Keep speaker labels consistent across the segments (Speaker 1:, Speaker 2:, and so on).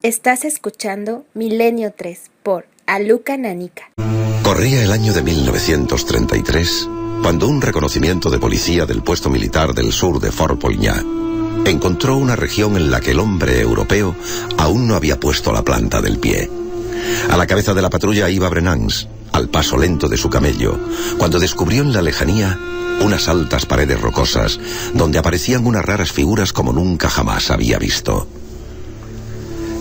Speaker 1: Estás escuchando Milenio 3 por Aluca Nanica.
Speaker 2: Corría el año de 1933 cuando un reconocimiento de policía del puesto militar del sur de Fort Poignat encontró una región en la que el hombre europeo aún no había puesto la planta del pie. A la cabeza de la patrulla iba Brenans, al paso lento de su camello, cuando descubrió en la lejanía unas altas paredes rocosas donde aparecían unas raras figuras como nunca jamás había visto.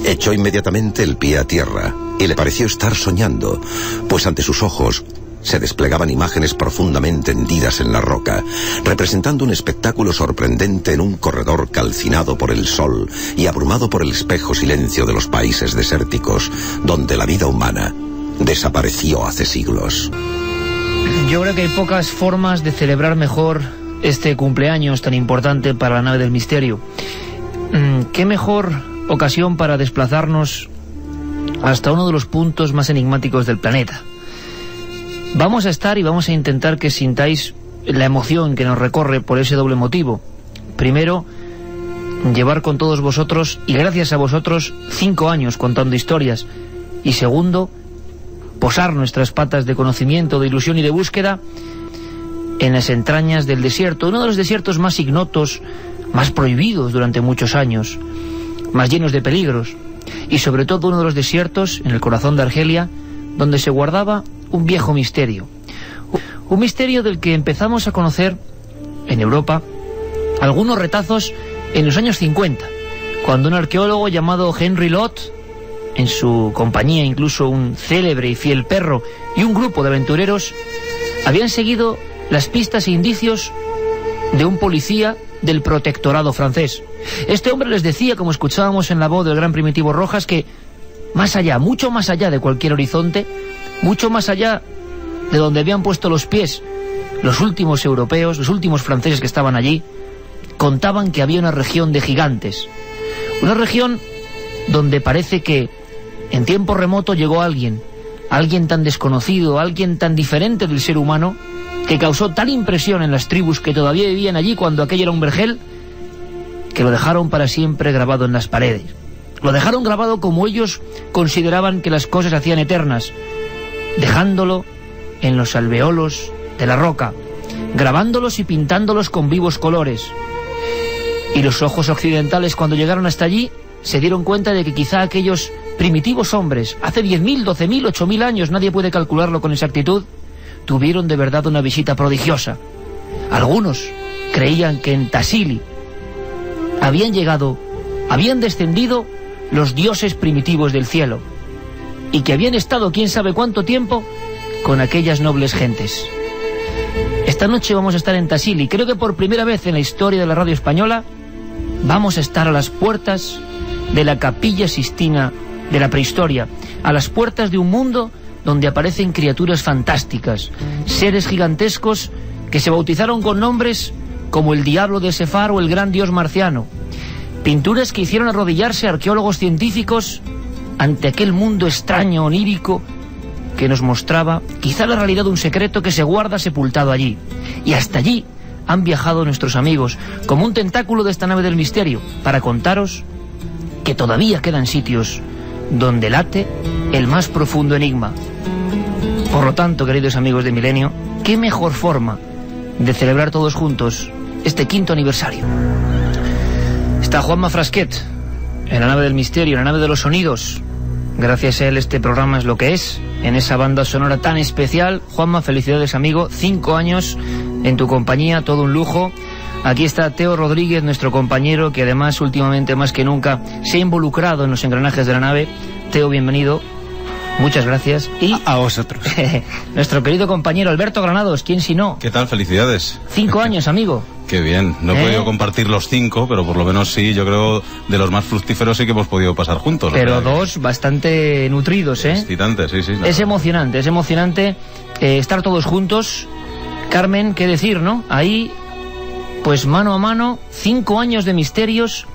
Speaker 2: Echó inmediatamente el pie a tierra y le pareció estar soñando, pues ante sus ojos se desplegaban imágenes profundamente hendidas en la roca, representando un espectáculo sorprendente en un corredor calcinado por el sol y abrumado por el espejo silencio de los países desérticos, donde la vida humana desapareció hace siglos.
Speaker 3: Yo creo que hay pocas formas de celebrar mejor este cumpleaños tan importante para la nave del misterio. ¿Qué mejor ocasión para desplazarnos hasta uno de los puntos más enigmáticos del planeta? Vamos a estar y vamos a intentar que sintáis la emoción que nos recorre por ese doble motivo. Primero, llevar con todos vosotros, y gracias a vosotros, 5 años contando historias. Y segundo, posar nuestras patas de conocimiento, de ilusión y de búsqueda en las entrañas del desierto, uno de los desiertos más ignotos, más prohibidos durante muchos años, más llenos de peligros, y sobre todo uno de los desiertos, en el corazón de Argelia, donde se guardaba un viejo misterio. Un misterio del que empezamos a conocer en Europa algunos retazos en los años 50, cuando un arqueólogo llamado Henry Lott, en su compañía incluso un célebre y fiel perro y un grupo de aventureros, habían seguido las pistas e indicios de un policía del protectorado francés. Este hombre les decía, como escuchábamos en la voz del gran Primitivo Rojas, que más allá, mucho más allá de cualquier horizonte, mucho más allá de donde habían puesto los pies los últimos europeos, los últimos franceses que estaban allí, contaban que había una región de gigantes, una región donde parece que en tiempo remoto llegó alguien tan desconocido, alguien tan diferente del ser humano, que causó tal impresión en las tribus que todavía vivían allí cuando aquello era un vergel, que lo dejaron para siempre grabado en las paredes. Lo dejaron grabado como ellos consideraban que las cosas se hacían eternas, dejándolo en los alveolos de la roca, grabándolos y pintándolos con vivos colores. Y los ojos occidentales, cuando llegaron hasta allí, se dieron cuenta de que quizá aquellos primitivos hombres, hace 10.000, 12.000, 8.000 años, nadie puede calcularlo con exactitud, tuvieron de verdad una visita prodigiosa. Algunos creían que en Tassili habían descendido los dioses primitivos del cielo, y que habían estado quién sabe cuánto tiempo con aquellas nobles gentes. Esta noche vamos a estar en Tassili. Creo que por primera vez en la historia de la radio española vamos a estar a las puertas de la Capilla Sistina de la prehistoria, a las puertas de un mundo donde aparecen criaturas fantásticas, seres gigantescos que se bautizaron con nombres como el Diablo de Sefar o el Gran Dios Marciano, pinturas que hicieron arrodillarse a arqueólogos científicos ante aquel mundo extraño, onírico, que nos mostraba quizá la realidad de un secreto que se guarda sepultado allí. Y hasta allí han viajado nuestros amigos, como un tentáculo de esta nave del misterio, para contaros que todavía quedan sitios donde late el más profundo enigma. Por lo tanto, queridos amigos de Milenio, qué mejor forma de celebrar todos juntos este 5º aniversario. Está Juanma Frasquet en la nave del misterio, en la nave de los sonidos. Gracias a él este programa es lo que es, en esa banda sonora tan especial. Juanma, felicidades, amigo, 5 años en tu compañía, todo un lujo. Aquí está Teo Rodríguez, nuestro compañero, que además últimamente más que nunca se ha involucrado en los engranajes de la nave. Teo, bienvenido. Muchas gracias. Y
Speaker 4: a vosotros.
Speaker 3: Nuestro querido compañero Alberto Granados, ¿quién si no?
Speaker 4: ¿Qué tal? Felicidades.
Speaker 3: 5 años, amigo.
Speaker 4: Qué bien. No he podido compartir los 5, pero por lo menos sí, yo creo de los más fructíferos sí que hemos podido pasar juntos.
Speaker 3: Pero 2 bastante nutridos, ¿eh?
Speaker 4: Excitantes, sí.
Speaker 3: Es emocionante estar todos juntos. Carmen, qué decir, ¿no? Ahí, pues mano a mano, 5 años de misterios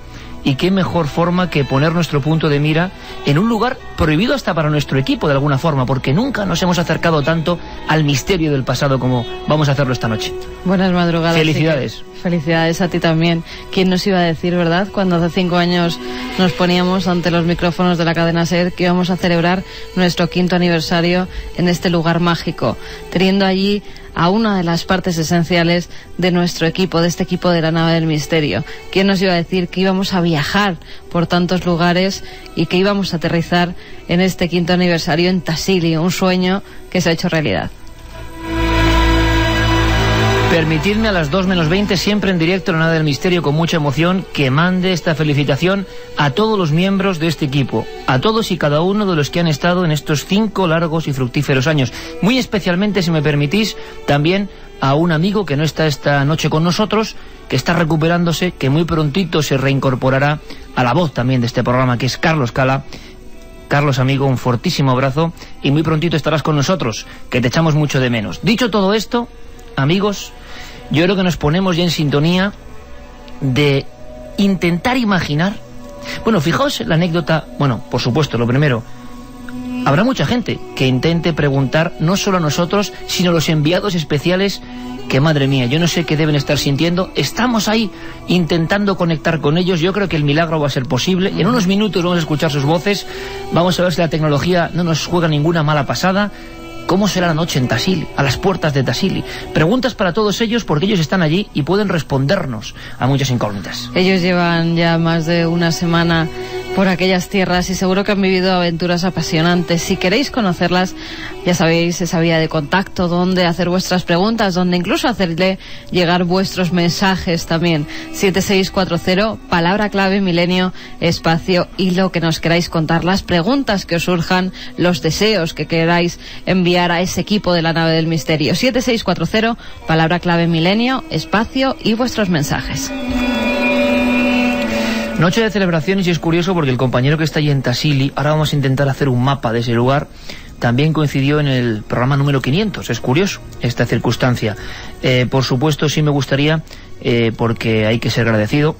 Speaker 3: y qué mejor forma que poner nuestro punto de mira en un lugar prohibido hasta para nuestro equipo de alguna forma, porque nunca nos hemos acercado tanto al misterio del pasado como vamos a hacerlo esta noche.
Speaker 5: Buenas madrugadas.
Speaker 3: Felicidades.
Speaker 5: Felicidades a ti también. ¿Quién nos iba a decir, verdad, cuando hace 5 años nos poníamos ante los micrófonos de la cadena SER que íbamos a celebrar nuestro 5º aniversario en este lugar mágico, teniendo allí a una de las partes esenciales de nuestro equipo, de este equipo de la nave del misterio? ¿Quién nos iba a decir que íbamos a viajar por tantos lugares y que íbamos a aterrizar en este 5º aniversario en Tassili, un sueño que se ha hecho realidad?
Speaker 3: Permitidme a las 2 menos 20, siempre en directo en la nave del misterio, con mucha emoción, que mande esta felicitación a todos los miembros de este equipo, a todos y cada uno de los que han estado en estos 5 largos y fructíferos años. Muy especialmente, si me permitís, también a un amigo que no está esta noche con nosotros, que está recuperándose, que muy prontito se reincorporará a la voz también de este programa, que es Carlos Cala. Carlos, amigo, un fortísimo abrazo y muy prontito estarás con nosotros, que te echamos mucho de menos. Dicho todo esto, amigos, yo creo que nos ponemos ya en sintonía de intentar imaginar. Bueno, fijaos la anécdota. Bueno, por supuesto, lo primero, habrá mucha gente que intente preguntar no solo a nosotros, sino a los enviados especiales, que madre mía, yo no sé qué deben estar sintiendo. Estamos ahí intentando conectar con ellos. Yo creo que el milagro va a ser posible. En unos minutos vamos a escuchar sus voces. Vamos a ver si la tecnología no nos juega ninguna mala pasada. ¿Cómo será la noche en Tassili, a las puertas de Tassili? Preguntas para todos ellos, porque ellos están allí y pueden respondernos a muchas incógnitas.
Speaker 5: Ellos llevan ya más de una semana por aquellas tierras y seguro que han vivido aventuras apasionantes. Si queréis conocerlas, ya sabéis esa vía de contacto, donde hacer vuestras preguntas, donde incluso hacerle llegar vuestros mensajes también. 7640, palabra clave milenio, espacio y lo que nos queráis contar, las preguntas que os surjan, los deseos que queráis enviar a ese equipo de la nave del misterio. 7640, palabra clave milenio, espacio y vuestros mensajes.
Speaker 3: Noche de celebraciones, y es curioso porque el compañero que está allí en Tassili, ahora vamos a intentar hacer un mapa de ese lugar, también coincidió en el programa número 500. Es curioso esta circunstancia. Por supuesto, sí me gustaría, porque hay que ser agradecido.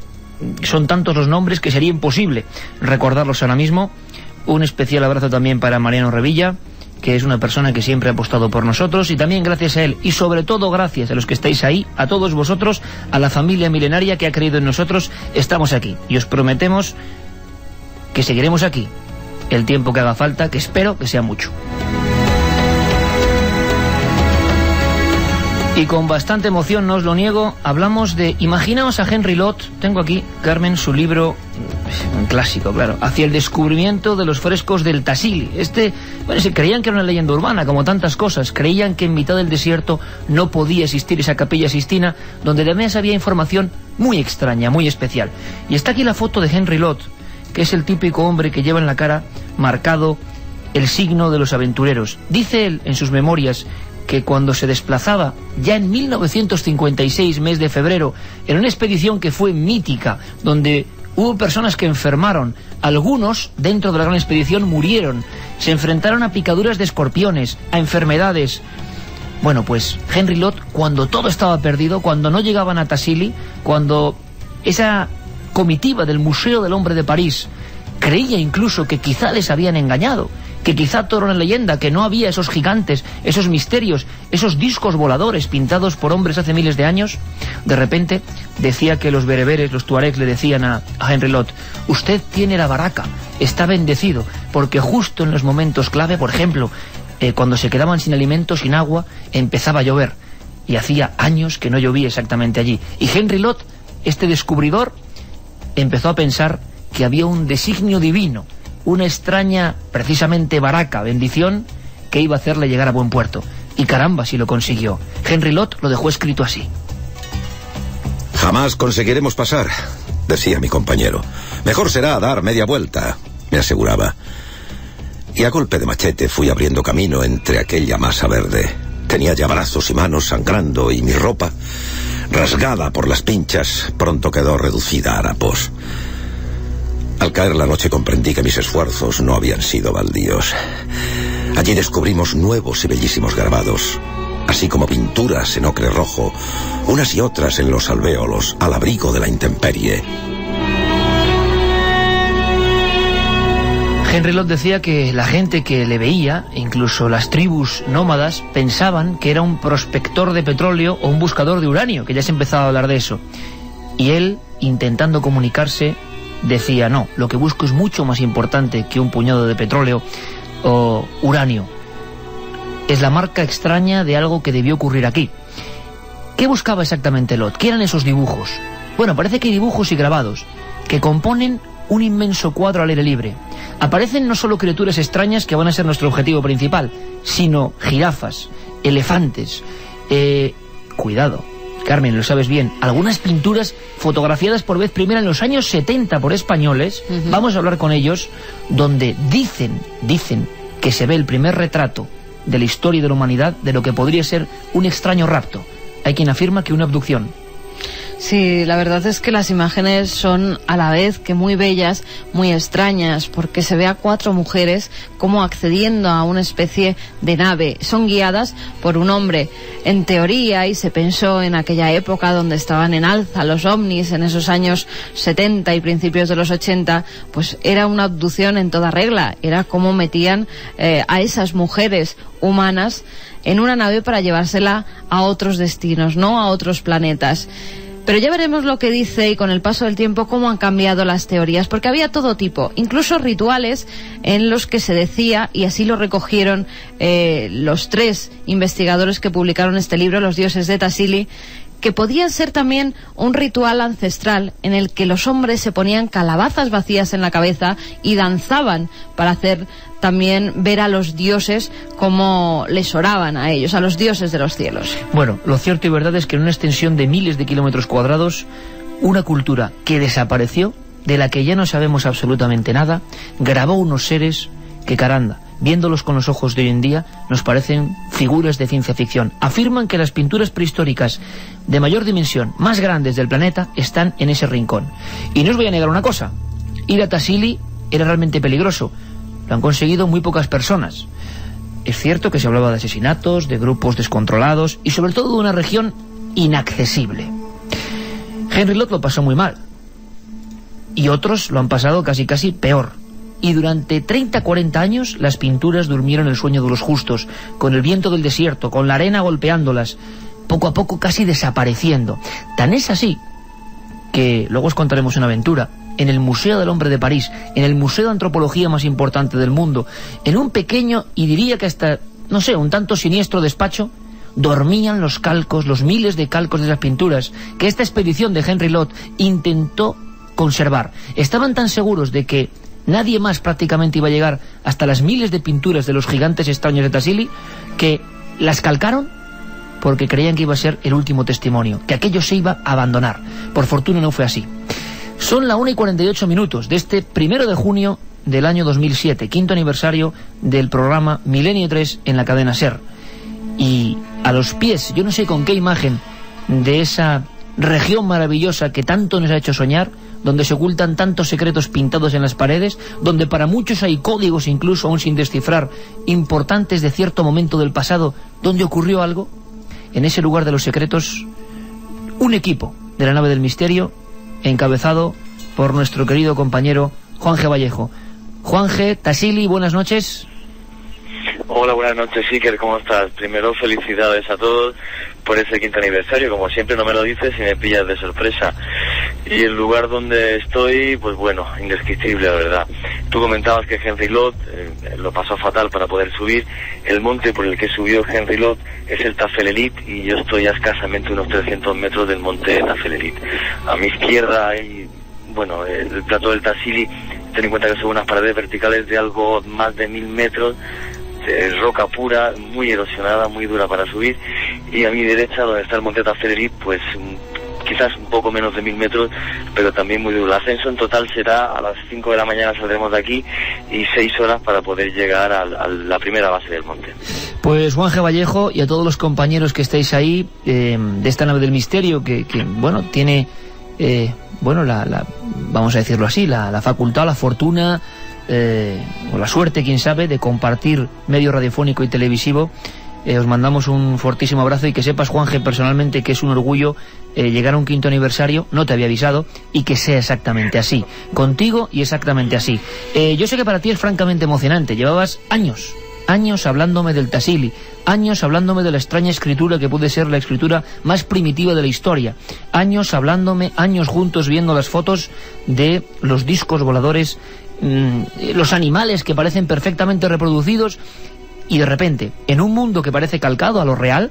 Speaker 3: Son tantos los nombres que sería imposible recordarlos ahora mismo. Un especial abrazo también para Mariano Revilla, que es una persona que siempre ha apostado por nosotros, y también gracias a él, y sobre todo gracias a los que estáis ahí, a todos vosotros, a la familia milenaria que ha creído en nosotros, estamos aquí. Y os prometemos que seguiremos aquí el tiempo que haga falta, que espero que sea mucho. Y con bastante emoción, no os lo niego, hablamos de... Imaginaos a Henry Lott. Tengo aquí, Carmen, su libro, un clásico, claro, Hacia el descubrimiento de los frescos del Tassili. Bueno, se creían que era una leyenda urbana, como tantas cosas. Creían que en mitad del desierto no podía existir esa capilla Sistina, donde además había información muy extraña, muy especial. Y está aquí la foto de Henry Lott, que es el típico hombre que lleva en la cara marcado el signo de los aventureros. Dice él en sus memorias que cuando se desplazaba, ya en 1956, mes de febrero, en una expedición que fue mítica, donde hubo personas que enfermaron, algunos dentro de la gran expedición murieron, se enfrentaron a picaduras de escorpiones, a enfermedades. Bueno, pues Henry Lott, cuando todo estaba perdido, cuando no llegaban a Tassili, cuando esa comitiva del Museo del Hombre de París creía incluso que quizá les habían engañado, que quizá todo era una leyenda, que no había esos gigantes, esos misterios, esos discos voladores pintados por hombres hace miles de años, de repente decía que los bereberes, los tuaregs, le decían a Henry Lott: usted tiene la baraka, está bendecido, porque justo en los momentos clave, por ejemplo, cuando se quedaban sin alimento, sin agua, empezaba a llover, y hacía años que no llovía exactamente allí. Y Henry Lott, este descubridor, empezó a pensar que había un designio divino, una extraña, precisamente baraka, bendición, que iba a hacerle llegar a buen puerto. Y caramba, si lo consiguió. Henry Lott lo dejó escrito así:
Speaker 2: jamás conseguiremos pasar, decía mi compañero. Mejor será dar media vuelta, me aseguraba. Y a golpe de machete fui abriendo camino entre aquella masa verde. Tenía ya brazos y manos sangrando, y mi ropa, rasgada por las pinchas, pronto quedó reducida a harapos. Al caer la noche comprendí que mis esfuerzos no habían sido baldíos. Allí descubrimos nuevos y bellísimos grabados, así como pinturas en ocre rojo, unas y otras en los alvéolos, al abrigo de la intemperie.
Speaker 3: Henry Lott decía que la gente que le veía, incluso las tribus nómadas, pensaban que era un prospector de petróleo o un buscador de uranio, que ya se empezaba a hablar de eso. Y él, intentando comunicarse, decía, no, lo que busco es mucho más importante que un puñado de petróleo o uranio. Es la marca extraña de algo que debió ocurrir aquí. ¿Qué buscaba exactamente Lott? ¿Qué eran esos dibujos? Bueno, parece que hay dibujos y grabados que componen un inmenso cuadro al aire libre. Aparecen no solo criaturas extrañas que van a ser nuestro objetivo principal, sino jirafas, elefantes, cuidado, Carmen, lo sabes bien, algunas pinturas fotografiadas por vez primera en los años 70 por españoles, vamos a hablar con ellos, donde dicen que se ve el primer retrato de la historia de la humanidad de lo que podría ser un extraño rapto. Hay quien afirma que una abducción.
Speaker 5: Sí, la verdad es que las imágenes son a la vez que muy bellas, muy extrañas, porque se ve a 4 mujeres como accediendo a una especie de nave. Son guiadas por un hombre. En teoría, y se pensó en aquella época donde estaban en alza los ovnis, en esos años 70 y principios de los 80, pues era una abducción en toda regla. Era como metían a esas mujeres humanas en una nave para llevársela a otros destinos, ¿no? A otros planetas. Pero ya veremos lo que dice y con el paso del tiempo cómo han cambiado las teorías, porque había todo tipo, incluso rituales en los que se decía, y así lo recogieron los 3 investigadores que publicaron este libro, Los dioses de Tassili, que podían ser también un ritual ancestral en el que los hombres se ponían calabazas vacías en la cabeza y danzaban para hacer también ver a los dioses como les oraban a ellos, a los dioses de los cielos.
Speaker 3: Bueno, lo cierto y verdad es que en una extensión de miles de kilómetros cuadrados, una cultura que desapareció, de la que ya no sabemos absolutamente nada, grabó unos seres que, caramba, viéndolos con los ojos de hoy en día, nos parecen figuras de ciencia ficción. Afirman que las pinturas prehistóricas de mayor dimensión, más grandes del planeta, están en ese rincón. Y no os voy a negar una cosa, ir a Tassili era realmente peligroso. Lo han conseguido muy pocas personas. Es cierto que se hablaba de asesinatos, de grupos descontrolados y sobre todo de una región inaccesible. Henry Lott lo pasó muy mal. Y otros lo han pasado casi peor. Y durante 30-40 años las pinturas durmieron el sueño de los justos, con el viento del desierto, con la arena golpeándolas, poco a poco casi desapareciendo. Tan es así que luego os contaremos una aventura. En el Museo del Hombre de París, en el museo de antropología más importante del mundo, en un pequeño, y diría que hasta, no sé, un tanto siniestro despacho, dormían los calcos, los miles de calcos de esas pinturas que esta expedición de Henry Lott intentó conservar. Estaban tan seguros de que nadie más prácticamente iba a llegar hasta las miles de pinturas de los gigantes extraños de Tassili, que las calcaron porque creían que iba a ser el último testimonio, que aquello se iba a abandonar. Por fortuna no fue así. Son la 1:48 de este 1 de junio del año 2007, 5º aniversario del programa Milenio 3 en la cadena SER. Y a los pies, yo no sé con qué imagen, de esa región maravillosa que tanto nos ha hecho soñar, donde se ocultan tantos secretos pintados en las paredes, donde para muchos hay códigos incluso aún sin descifrar, importantes de cierto momento del pasado, donde ocurrió algo, en ese lugar de los secretos, un equipo de la nave del misterio, encabezado por nuestro querido compañero Juan G. Vallejo. Juan G. Tassili, buenas noches.
Speaker 6: Hola, buenas noches, Iker, ¿cómo estás? Primero, felicidades a todos por ese 5º aniversario. Como siempre, no me lo dices y me pillas de sorpresa. Y el lugar donde estoy, pues bueno, indescriptible, la verdad. Tú comentabas que Henry Lott lo pasó fatal para poder subir. El monte por el que subió Henry Lott es el Tafel y yo estoy a escasamente unos 300 metros del monte Tafel. A mi izquierda hay, bueno, el plató del Tassili. Ten en cuenta que son unas paredes verticales de algo más de 1000 metros, roca pura, muy erosionada, muy dura para subir, y a mi derecha, donde está el monte Tafel, pues quizás un poco menos de 1000 metros, pero también muy duro. El ascenso en total será a las 5 de la mañana, saldremos de aquí, y 6 horas para poder llegar a la primera base del monte.
Speaker 3: Pues Juan G. Vallejo y a todos los compañeros que estáis ahí, de esta nave del misterio, que bueno, tiene, bueno, vamos a decirlo así, la facultad, la fortuna, o la suerte, quién sabe, de compartir medio radiofónico y televisivo os mandamos un fortísimo abrazo, y que sepas, Juanje, personalmente, que es un orgullo llegar a un 5º aniversario, no te había avisado, y que sea exactamente así, contigo y exactamente así. Yo sé que para ti es francamente emocionante, llevabas años hablándome del Tassili, años hablándome de la extraña escritura que puede ser la escritura más primitiva de la historia, años juntos viendo las fotos de los discos voladores, los animales que parecen perfectamente reproducidos, y de repente, en un mundo que parece calcado a lo real,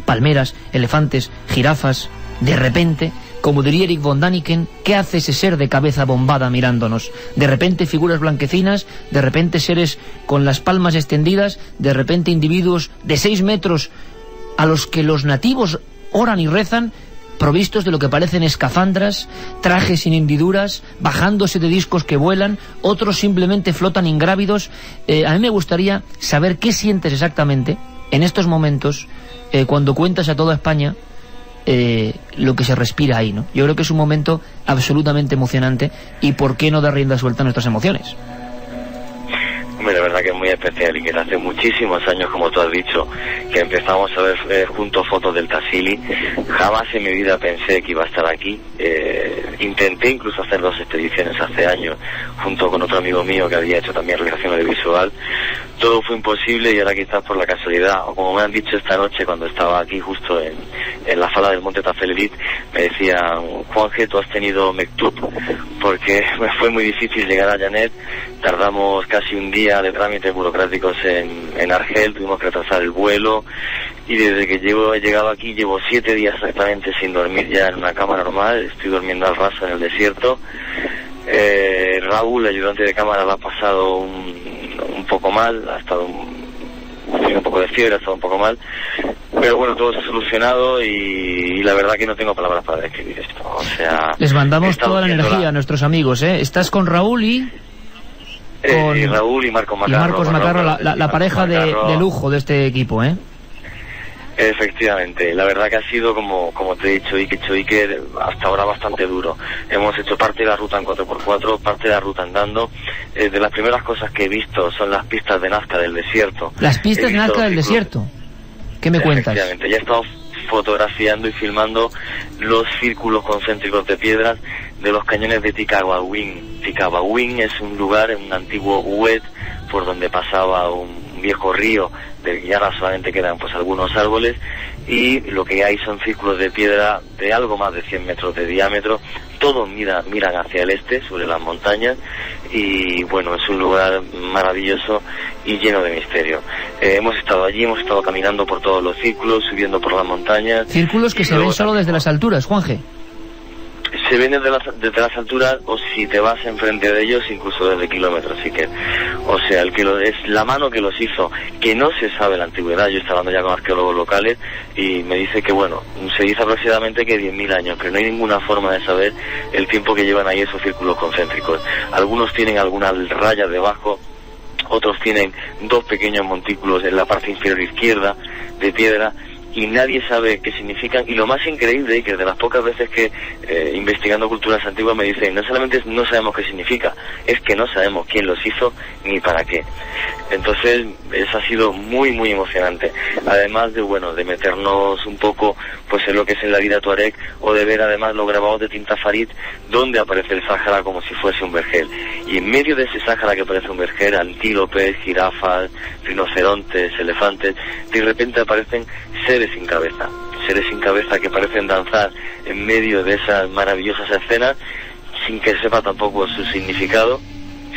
Speaker 3: palmeras, elefantes, jirafas, de repente, como diría Eric von Däniken, ¿qué hace ese ser de cabeza bombada mirándonos? De repente figuras blanquecinas, de repente seres con las palmas extendidas, de repente individuos de 6 metros a los que los nativos oran y rezan, provistos de lo que parecen escafandras, trajes sin hendiduras, bajándose de discos que vuelan, otros simplemente flotan ingrávidos. A mí me gustaría saber qué sientes exactamente en estos momentos, cuando cuentas a toda España lo que se respira ahí, ¿no? Yo creo que es un momento absolutamente emocionante, y ¿por qué no dar rienda suelta a nuestras emociones?
Speaker 6: La verdad que es muy especial, y que hace muchísimos años, como tú has dicho, que empezamos a ver juntos fotos del Tassili. Jamás en mi vida pensé que iba a estar aquí. Intenté incluso hacer 2 expediciones hace años, junto con otro amigo mío que había hecho también realización audiovisual. Todo fue imposible, y ahora quizás por la casualidad, o como me han dicho esta noche cuando estaba aquí justo en la falda del Monte Tafelit, me decían: Juanje, tú has tenido Mektub, porque me fue muy difícil llegar a Janet. Tardamos casi un día de trámites burocráticos en Argel, tuvimos que retrasar el vuelo, y desde que he llegado aquí llevo 7 días exactamente sin dormir ya en una cama normal. Estoy durmiendo al raso en el desierto. Raúl, el ayudante de cámara, lo ha pasado un poco mal, ha estado un poco de fiebre, ha estado un poco mal, pero bueno, todo se ha solucionado, y la verdad que no tengo palabras para describir esto. O sea,
Speaker 3: les mandamos toda la energía a nuestros amigos, ¿eh? Estás con Raúl y
Speaker 6: Raúl y Marcos Macarro,
Speaker 3: la pareja de lujo de este equipo, ¿eh?
Speaker 6: Efectivamente, la verdad que ha sido, como te he dicho, Iker, hasta ahora bastante duro. Hemos hecho parte de la ruta en 4x4, parte de la ruta andando. De las primeras cosas que he visto son las pistas de Nazca del desierto.
Speaker 3: ¿Las pistas de Nazca del desierto? ¿Qué me cuentas?
Speaker 6: Efectivamente, ya he estado fotografiando y filmando los círculos concéntricos de piedras de los cañones de Ticabawin. Ticabawin es un lugar, un antiguo huet por donde pasaba un viejo río del que ya ahora solamente quedan pues algunos árboles, y lo que hay son círculos de piedra de algo más de 100 metros de diámetro. Todos miran hacia el este, sobre las montañas, y bueno, es un lugar maravilloso y lleno de misterio. Hemos estado allí, hemos estado caminando por todos los círculos, subiendo por las montañas.
Speaker 3: Círculos que se ven solo desde las alturas, Juanje.
Speaker 6: Se ven desde las alturas, o si te vas enfrente de ellos, incluso desde kilómetros, así que, o sea, es la mano que los hizo, que no se sabe la antigüedad. Yo estaba hablando ya con arqueólogos locales, y me dice que, bueno, se dice aproximadamente que 10.000 años, pero no hay ninguna forma de saber el tiempo que llevan ahí esos círculos concéntricos. Algunos tienen algunas rayas debajo, otros tienen 2 pequeños montículos en la parte inferior izquierda de piedra, y nadie sabe qué significan. Y lo más increíble, que de las pocas veces que investigando culturas antiguas me dicen, no solamente no sabemos qué significa, es que no sabemos quién los hizo ni para qué. Entonces eso ha sido muy muy emocionante, además de meternos un poco pues en lo que es en la vida tuareg, o de ver además los grabados de tinta Farid donde aparece el Sáhara como si fuese un vergel, y en medio de ese Sáhara que parece un vergel, antílopes, jirafas, rinocerontes, elefantes, de repente aparecen seres sin cabeza que parecen danzar en medio de esas maravillosas escenas sin que sepa tampoco su significado.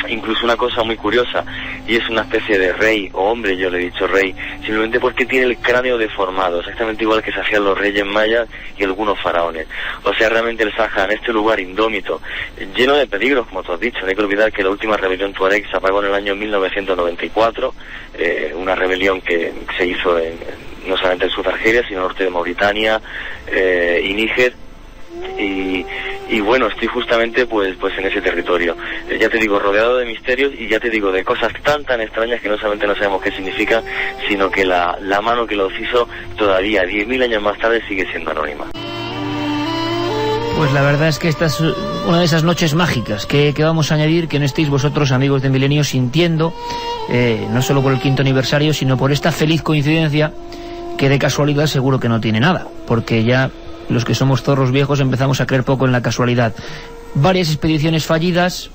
Speaker 6: Incluso una cosa muy curiosa, y es una especie de rey o hombre, yo le he dicho rey, simplemente porque tiene el cráneo deformado, exactamente igual que se hacían los reyes mayas y algunos faraones. O sea, realmente el Sáhara, en este lugar indómito, lleno de peligros, como tú has dicho. No hay que olvidar que la última rebelión tuareg se apagó en el año 1994, una rebelión que se hizo no solamente en sur de Argelia, sino en el norte de Mauritania y Níger. Y bueno, estoy justamente pues en ese territorio, ya te digo, rodeado de misterios, y ya te digo, de cosas tan extrañas que no solamente no sabemos qué significan, sino que la mano que los hizo todavía 10.000 años más tarde sigue siendo anónima.
Speaker 3: Pues la verdad es que esta es una de esas noches mágicas que vamos a añadir, que no estéis vosotros, amigos de Milenio, sintiendo no solo por el 5º aniversario, sino por esta feliz coincidencia que de casualidad seguro que no tiene nada, porque ya los que somos zorros viejos empezamos a creer poco en la casualidad. Varias expediciones fallidas,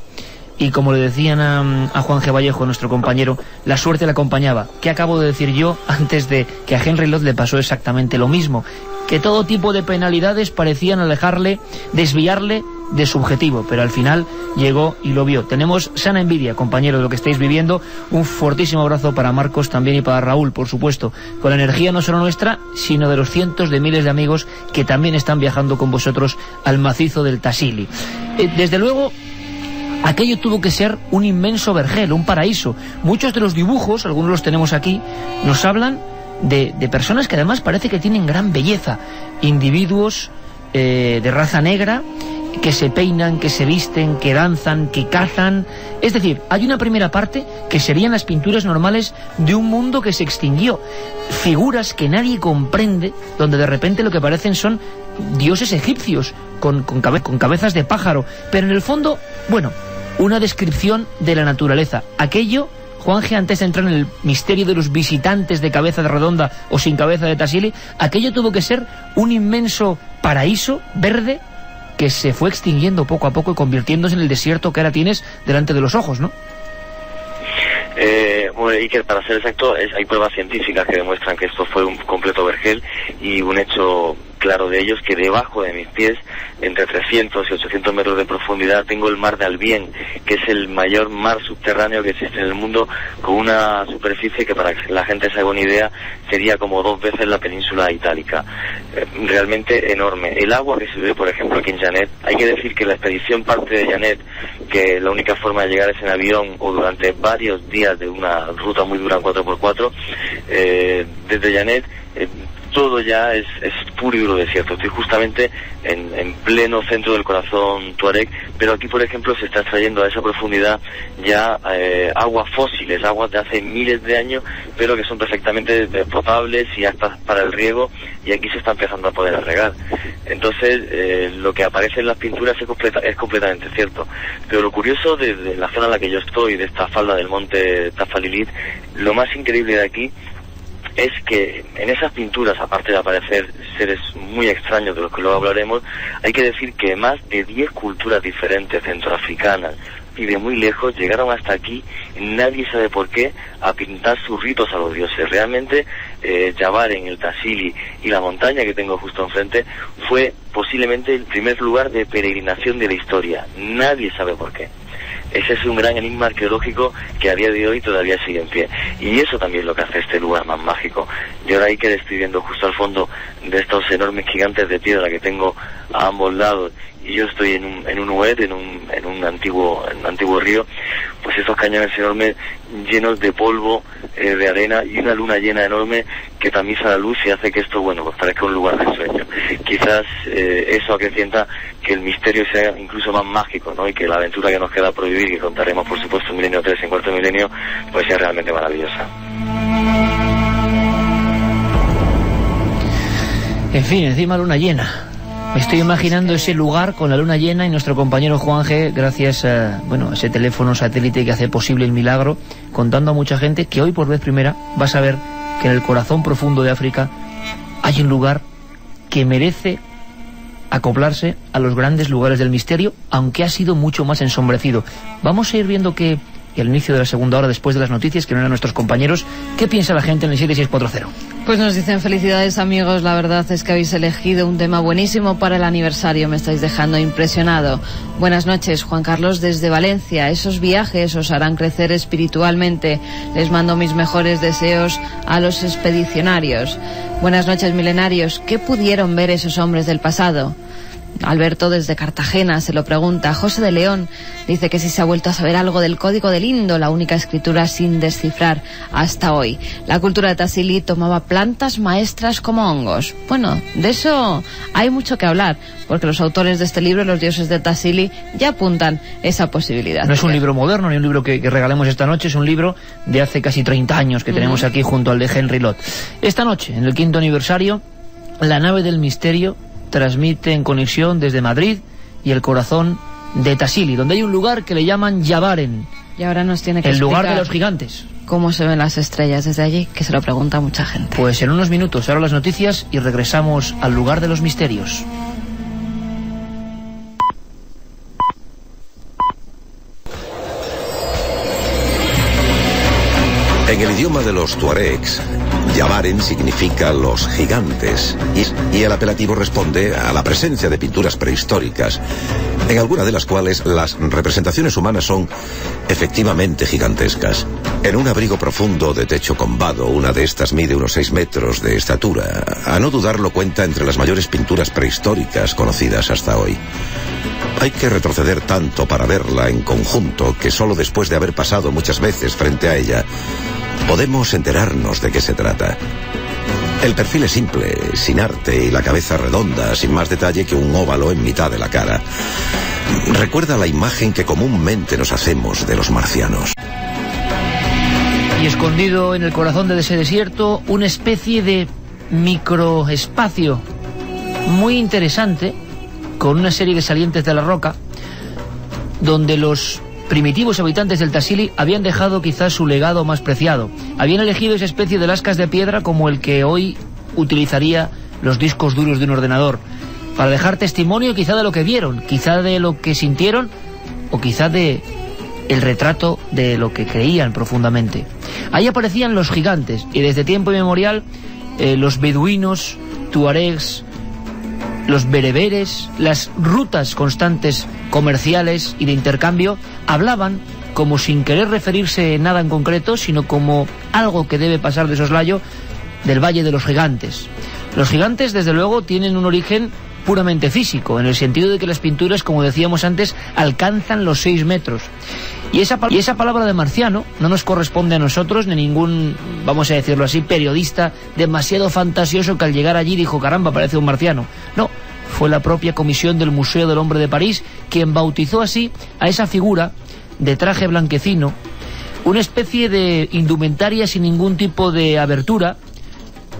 Speaker 3: y como le decían a Juan G. Vallejo, nuestro compañero, la suerte le acompañaba. ¿Qué acabo de decir yo antes de que a Henry Lott le pasó exactamente lo mismo? Que todo tipo de penalidades parecían alejarle, desviarle de su objetivo, pero al final llegó y lo vio. Tenemos sana envidia, compañero, de lo que estáis viviendo. Un fortísimo abrazo para Marcos también y para Raúl, por supuesto, con la energía no solo nuestra, sino de los cientos de miles de amigos que también están viajando con vosotros al macizo del Tassili. Desde luego, aquello tuvo que ser un inmenso vergel, un paraíso. Muchos de los dibujos, algunos los tenemos aquí, nos hablan de personas que además parece que tienen gran belleza. Individuos de raza negra, que se peinan, que se visten, que danzan, que cazan. Es decir, hay una primera parte que serían las pinturas normales de un mundo que se extinguió. Figuras que nadie comprende, donde de repente lo que parecen son dioses egipcios, con cabezas de pájaro. Pero en el fondo, bueno, una descripción de la naturaleza. Aquello, Juanje, antes de entrar en el misterio de los visitantes de cabeza de redonda o sin cabeza de Tassili, aquello tuvo que ser un inmenso paraíso verde que se fue extinguiendo poco a poco y convirtiéndose en el desierto que ahora tienes delante de los ojos, ¿no?
Speaker 6: Bueno, Iker, para ser exacto, hay pruebas científicas que demuestran que esto fue un completo vergel, y un hecho claro de ellos que debajo de mis pies, entre 300 y 800 metros de profundidad, tengo el mar de Albién, que es el mayor mar subterráneo que existe en el mundo, con una superficie que, para que la gente se haga una idea, sería como 2 veces la península itálica. Realmente enorme. El agua que se ve, por ejemplo, aquí en Janet, hay que decir que la expedición parte de Janet, que la única forma de llegar es en avión o durante varios días de una ruta muy dura en 4x4, desde Janet todo ya es puro y duro desierto. Estoy justamente en pleno centro del corazón tuareg, pero aquí, por ejemplo, se está extrayendo a esa profundidad ya aguas fósiles, aguas de hace miles de años, pero que son perfectamente potables y aptas para el riego, y aquí se está empezando a poder regar. Entonces, lo que aparece en las pinturas es completamente cierto. Pero lo curioso de la zona en la que yo estoy, de esta falda del monte Tafalilit, lo más increíble de aquí es que en esas pinturas, aparte de aparecer seres muy extraños de los que luego hablaremos, hay que decir que más de 10 culturas diferentes centroafricanas y de muy lejos llegaron hasta aquí, nadie sabe por qué, a pintar sus ritos a los dioses. Realmente Jabare, en el Tassili, y la montaña que tengo justo enfrente, fue posiblemente el primer lugar de peregrinación de la historia. Nadie sabe por qué. Ese es un gran enigma arqueológico que a día de hoy todavía sigue en pie. Y eso también es lo que hace este lugar más mágico. Yo ahora que estoy viendo justo al fondo de estos enormes gigantes de piedra que tengo a ambos lados, y yo estoy en un huet, en un antiguo río, pues estos cañones enormes llenos de polvo, de arena, y una luna llena enorme que tamiza la luz y hace que esto, bueno, pues parezca un lugar de sueño. Quizás eso acrecienta que el misterio sea incluso más mágico, ¿no? Y que la aventura que nos queda por vivir, que contaremos por supuesto en Milenio 3, en Cuarto Milenio, pues sea realmente maravillosa.
Speaker 3: En fin, encima luna llena. Me estoy imaginando ese lugar con la luna llena y nuestro compañero Juanje, gracias a ese teléfono satélite que hace posible el milagro, contando a mucha gente que hoy por vez primera vas a ver que en el corazón profundo de África hay un lugar que merece acoplarse a los grandes lugares del misterio, aunque ha sido mucho más ensombrecido. Vamos a ir viendo que al inicio de la segunda hora, después de las noticias que no eran nuestros compañeros, ¿qué piensa la gente en el 7640?
Speaker 5: Pues nos dicen: felicidades, amigos, la verdad es que habéis elegido un tema buenísimo para el aniversario, me estáis dejando impresionado. Buenas noches, Juan Carlos desde Valencia, esos viajes os harán crecer espiritualmente, les mando mis mejores deseos a los expedicionarios. Buenas noches, milenarios, ¿qué pudieron ver esos hombres del pasado? Alberto desde Cartagena se lo pregunta. José de León dice que si se ha vuelto a saber algo del Código del Indo, la única escritura sin descifrar hasta hoy. La cultura de Tassili tomaba plantas maestras como hongos. Bueno, de eso hay mucho que hablar, porque los autores de este libro, Los dioses de Tassili, ya apuntan esa posibilidad.
Speaker 3: No es un libro moderno, ni un libro que regalemos esta noche, es un libro de hace casi 30 años que tenemos aquí junto al de Henry Lott. Esta noche, en el 5º aniversario, la nave del misterio transmite en conexión desde Madrid y el corazón de Tassili, donde hay un lugar que le llaman Jabaren,
Speaker 5: Y ahora nos tiene que
Speaker 3: el lugar de
Speaker 5: explicar
Speaker 3: los gigantes.
Speaker 5: cómo se ven las estrellas desde allí, que se lo pregunta mucha gente.
Speaker 3: Pues en unos minutos, ahora las noticias y regresamos al lugar de los misterios.
Speaker 2: En el idioma de los tuaregs, Yabaren significa los gigantes y el apelativo responde a la presencia de pinturas prehistóricas, en algunas de las cuales las representaciones humanas son efectivamente gigantescas. En un abrigo profundo de techo combado, una de estas mide unos 6 metros de estatura. A no dudarlo, cuenta entre las mayores pinturas prehistóricas conocidas hasta hoy. Hay que retroceder tanto para verla en conjunto que solo después de haber pasado muchas veces frente a ella podemos enterarnos de qué se trata. El perfil es simple, sin arte, y la cabeza redonda, sin más detalle que un óvalo en mitad de la cara. Recuerda la imagen que comúnmente nos hacemos de los marcianos.
Speaker 3: Y escondido en el corazón de ese desierto, una especie de microespacio muy interesante, con una serie de salientes de la roca, donde los primitivos habitantes del Tassili habían dejado quizás su legado más preciado. Habían elegido esa especie de lascas de piedra como el que hoy utilizaría los discos duros de un ordenador, para dejar testimonio quizá de lo que vieron, quizá de lo que sintieron, o quizá de el retrato de lo que creían profundamente. Ahí aparecían los gigantes, y desde tiempo inmemorial los beduinos, tuaregs, los bereberes, las rutas constantes comerciales y de intercambio, hablaban como sin querer referirse nada en concreto, sino como algo que debe pasar de soslayo, del Valle de los Gigantes. Los gigantes, desde luego, tienen un origen puramente físico, en el sentido de que las pinturas, como decíamos antes, alcanzan los 6 metros. Y esa palabra de marciano no nos corresponde a nosotros, ni a ningún, vamos a decirlo así, periodista demasiado fantasioso que al llegar allí dijo, caramba, parece un marciano. No, fue la propia comisión del Museo del Hombre de París quien bautizó así a esa figura de traje blanquecino, una especie de indumentaria sin ningún tipo de abertura,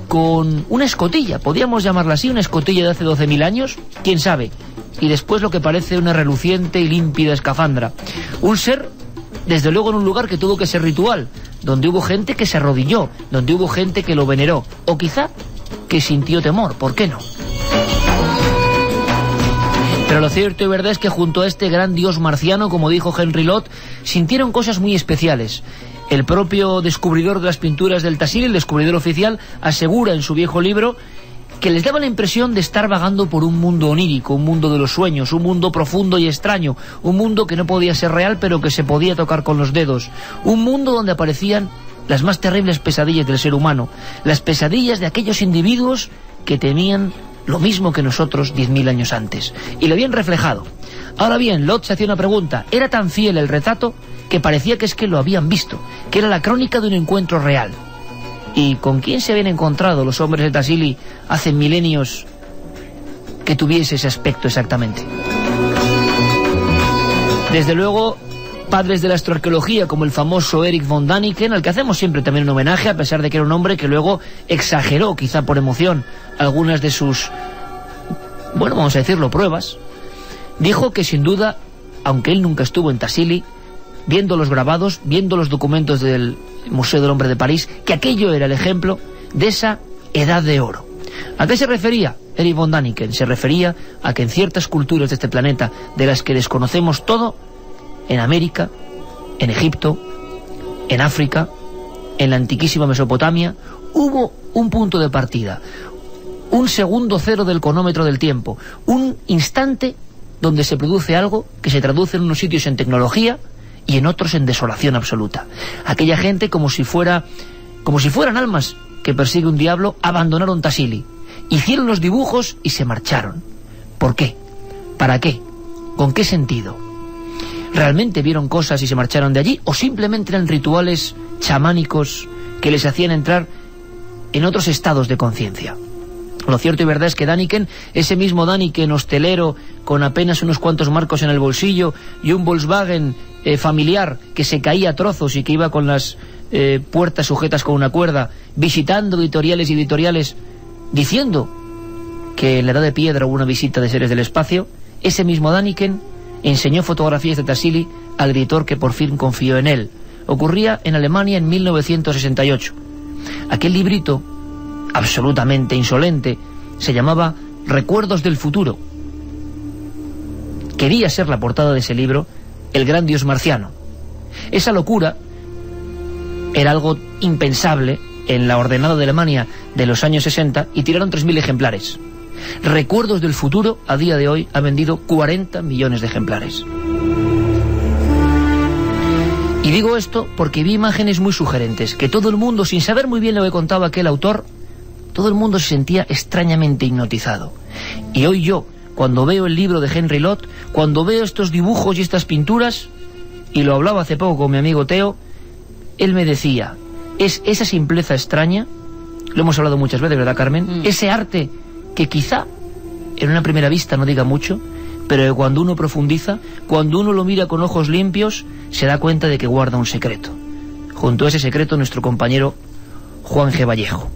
Speaker 3: con una escotilla, podríamos llamarla así, una escotilla de hace 12.000 años, quién sabe, y después lo que parece una reluciente y límpida escafandra. Un ser, desde luego, en un lugar que tuvo que ser ritual, donde hubo gente que se arrodilló, donde hubo gente que lo veneró, o quizá que sintió temor, ¿por qué no? Pero lo cierto y verdad es que junto a este gran dios marciano, como dijo Henry Lott, sintieron cosas muy especiales. El propio descubridor de las pinturas del Tassili, el descubridor oficial, asegura en su viejo libro que les daba la impresión de estar vagando por un mundo onírico, un mundo de los sueños, un mundo profundo y extraño, un mundo que no podía ser real pero que se podía tocar con los dedos, un mundo donde aparecían las más terribles pesadillas del ser humano, las pesadillas de aquellos individuos que tenían lo mismo que nosotros 10.000 años antes, y lo habían reflejado. Ahora bien, Lott se hacía una pregunta: ¿era tan fiel el retrato que parecía que es que lo habían visto, que era la crónica de un encuentro real? ¿Y con quién se habían encontrado los hombres del Tassili hace milenios que tuviese ese aspecto exactamente? Desde luego, padres de la astroarqueología como el famoso Erich von Däniken, al que hacemos siempre también un homenaje, a pesar de que era un hombre que luego exageró, quizá por emoción, algunas de sus, bueno, vamos a decirlo, pruebas, dijo que sin duda, aunque él nunca estuvo en Tassili, viendo los grabados, viendo los documentos del Museo del Hombre de París, que aquello era el ejemplo de esa edad de oro. ¿A qué se refería Erich von Däniken? Se refería a que en ciertas culturas de este planeta, de las que desconocemos todo, en América, en Egipto, en África, en la antiquísima Mesopotamia, hubo un punto de partida, un segundo cero del cronómetro del tiempo, un instante donde se produce algo que se traduce en unos sitios en tecnología y en otros en desolación absoluta. Aquella gente, como si fueran almas que persigue un diablo, abandonaron Tassili, hicieron los dibujos y se marcharon. ¿Por qué? ¿Para qué? ¿Con qué sentido? ¿Realmente vieron cosas y se marcharon de allí? ¿O simplemente eran rituales chamánicos que les hacían entrar en otros estados de conciencia? Lo cierto y verdad es que Däniken, ese mismo Däniken hostelero con apenas unos cuantos marcos en el bolsillo y un Volkswagen familiar que se caía a trozos y que iba con las puertas sujetas con una cuerda, visitando editoriales diciendo que en la Edad de Piedra hubo una visita de seres del espacio, ese mismo Däniken enseñó fotografías de Tassili al editor que por fin confió en él. Ocurría en Alemania en 1968. Aquel librito, absolutamente insolente, se llamaba Recuerdos del futuro. Quería ser la portada de ese libro El gran dios marciano. Esa locura era algo impensable en la ordenada de Alemania de los años 60 y tiraron 3.000 ejemplares. Recuerdos del futuro, a día de hoy, ha vendido 40 millones de ejemplares. Y digo esto porque vi imágenes muy sugerentes, que todo el mundo, sin saber muy bien lo que contaba aquel autor, todo el mundo se sentía extrañamente hipnotizado. Y hoy yo, cuando veo el libro de Henry Lott, cuando veo estos dibujos y estas pinturas, y lo hablaba hace poco con mi amigo Teo, él me decía, es esa simpleza extraña, lo hemos hablado muchas veces, ¿verdad, Carmen? Ese arte que quizá en una primera vista no diga mucho, pero que cuando uno profundiza, cuando uno lo mira con ojos limpios, se da cuenta de que guarda un secreto. Junto a ese secreto, nuestro compañero Juan G. Vallejo.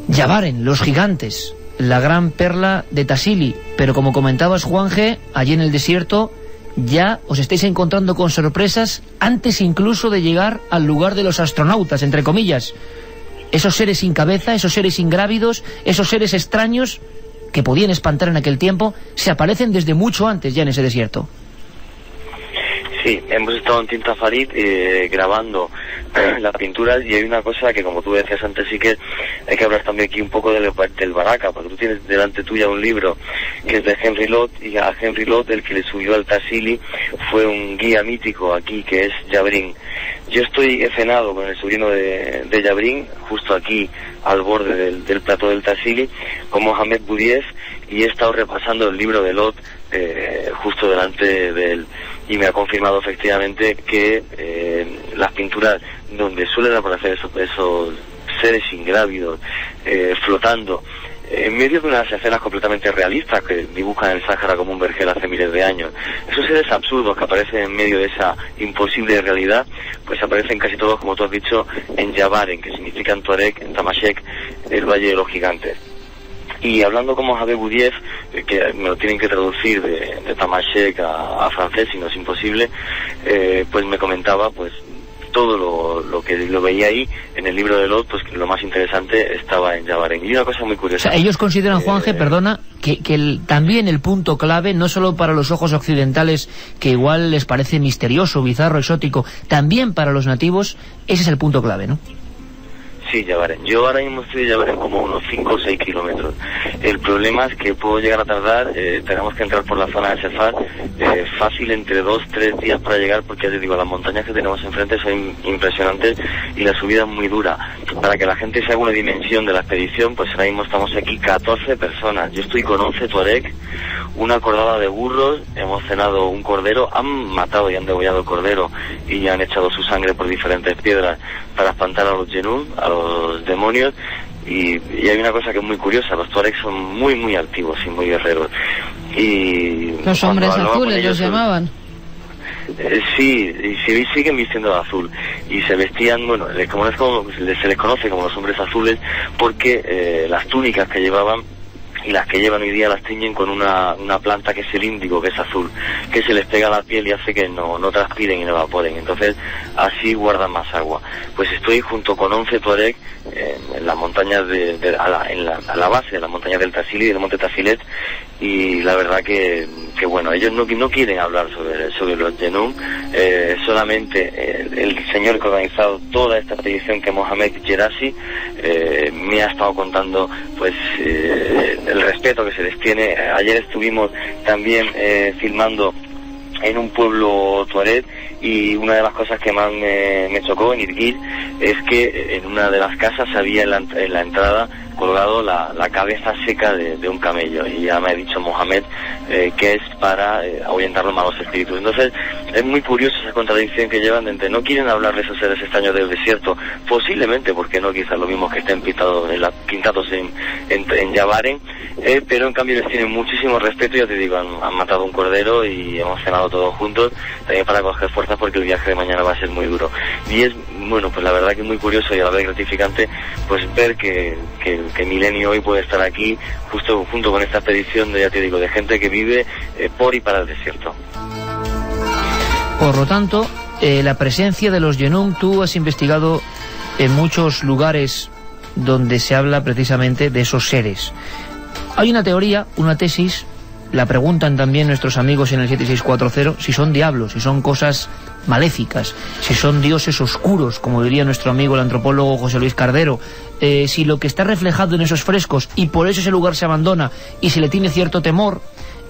Speaker 3: Yavaren, los gigantes, la gran perla de Tassili, pero como comentabas, Juan G., allí en el desierto ya os estáis encontrando con sorpresas antes incluso de llegar al lugar de los astronautas, entre comillas. Esos seres sin cabeza, esos seres ingrávidos, esos seres extraños que podían espantar en aquel tiempo, se aparecen desde mucho antes ya en ese desierto.
Speaker 6: Sí, hemos estado en Tinta Farid grabando las pinturas, y hay una cosa que, como tú decías antes, sí que hay que hablar también aquí un poco del Baraka, porque tú tienes delante tuya un libro que es de Henry Lott, y a Henry Lott el que le subió al Tassili fue un guía mítico aquí, que es Jabrin. Yo estoy escenado con el sobrino de Jabrin, justo aquí al borde del plató del Tassili, con Mohamed Boudiaf, y he estado repasando el libro de Lott justo delante de él, y me ha confirmado efectivamente que las pinturas donde suelen aparecer esos seres ingrávidos flotando en medio de unas escenas completamente realistas que dibujan el Sáhara como un vergel hace miles de años, esos seres absurdos que aparecen en medio de esa imposible realidad, pues aparecen casi todos, como tú has dicho, en Yavaren, que significa en tuareg, en tamashek, el Valle de los Gigantes. Y hablando como Mohamed Boudiaf, que me lo tienen que traducir de tamashek a francés, si no es imposible, pues me comentaba pues todo lo que lo veía ahí en el libro de Lott, pues que lo más interesante estaba en Yavaren. Y una cosa muy curiosa.
Speaker 3: O sea, ellos consideran, Juanje, perdona, que también el punto clave, no solo para los ojos occidentales, que igual les parece misterioso, bizarro, exótico, también para los nativos, ese es el punto clave, ¿no?
Speaker 6: Sí, Yavaren. Yo ahora mismo estoy de Yavaren como unos 5 o 6 kilómetros. El problema es que puedo llegar a tardar, tenemos que entrar por la zona de Sefar, fácil entre 2 o 3 días para llegar, porque ya te digo, las montañas que tenemos enfrente son impresionantes y la subida es muy dura. Para que la gente se haga una dimensión de la expedición, pues ahora mismo estamos aquí 14 personas. Yo estoy con 11 tuareg, una cordada de burros, hemos cenado un cordero, han matado y han degollado el cordero y han echado su sangre por diferentes piedras para espantar a los Jenum, a los demonios, y hay una cosa que es muy curiosa, los tuaregs son muy muy altivos y muy guerreros. Y
Speaker 5: los hombres azules los llamaban.
Speaker 6: Sí, y siguen vistiendo de azul, y se vestían, bueno, se les conoce como los hombres azules porque las túnicas que llevaban y las que llevan hoy día las tiñen con una planta que es el índigo, que es azul, que se les pega a la piel y hace que no transpiren y no evaporen, entonces así guardan más agua. Pues estoy junto con 11 tuareg en las montañas a la base de las montañas del Tassili, del monte Tassilet, y la verdad que bueno, ellos no quieren hablar sobre los Jenum, solamente el señor que ha organizado toda esta expedición, que es Mohamed Gerasi, me ha estado contando pues el respeto que se les tiene. Ayer estuvimos también filmando en un pueblo tuareg, y una de las cosas que más me chocó en Irguil es que en una de las casas había en la entrada colgado la cabeza seca de un camello, y ya me ha dicho Mohamed que es para ahuyentar los malos espíritus. Entonces es muy curioso esa contradicción que llevan de entre no quieren hablar de esos seres extraños del desierto, posiblemente porque no, quizás lo mismo que estén pintados en Yavaren, pero en cambio les tienen muchísimo respeto. Ya te digo, han matado un cordero y hemos cenado todos juntos, también para coger fuerzas, porque el viaje de mañana va a ser muy duro. Y es, bueno, pues la verdad que es muy curioso y a la vez gratificante pues ver que Milenio hoy puede estar aquí justo junto con esta expedición de, ya te digo, de gente que vive por y para el desierto.
Speaker 3: Por lo tanto, la presencia de los Yenum, tú has investigado en muchos lugares donde se habla precisamente de esos seres. Hay una teoría, una tesis, la preguntan también nuestros amigos en el 7640, si son diablos, si son cosas maléficas, si son dioses oscuros, como diría nuestro amigo el antropólogo José Luis Cardero, si lo que está reflejado en esos frescos y por eso ese lugar se abandona y se le tiene cierto temor,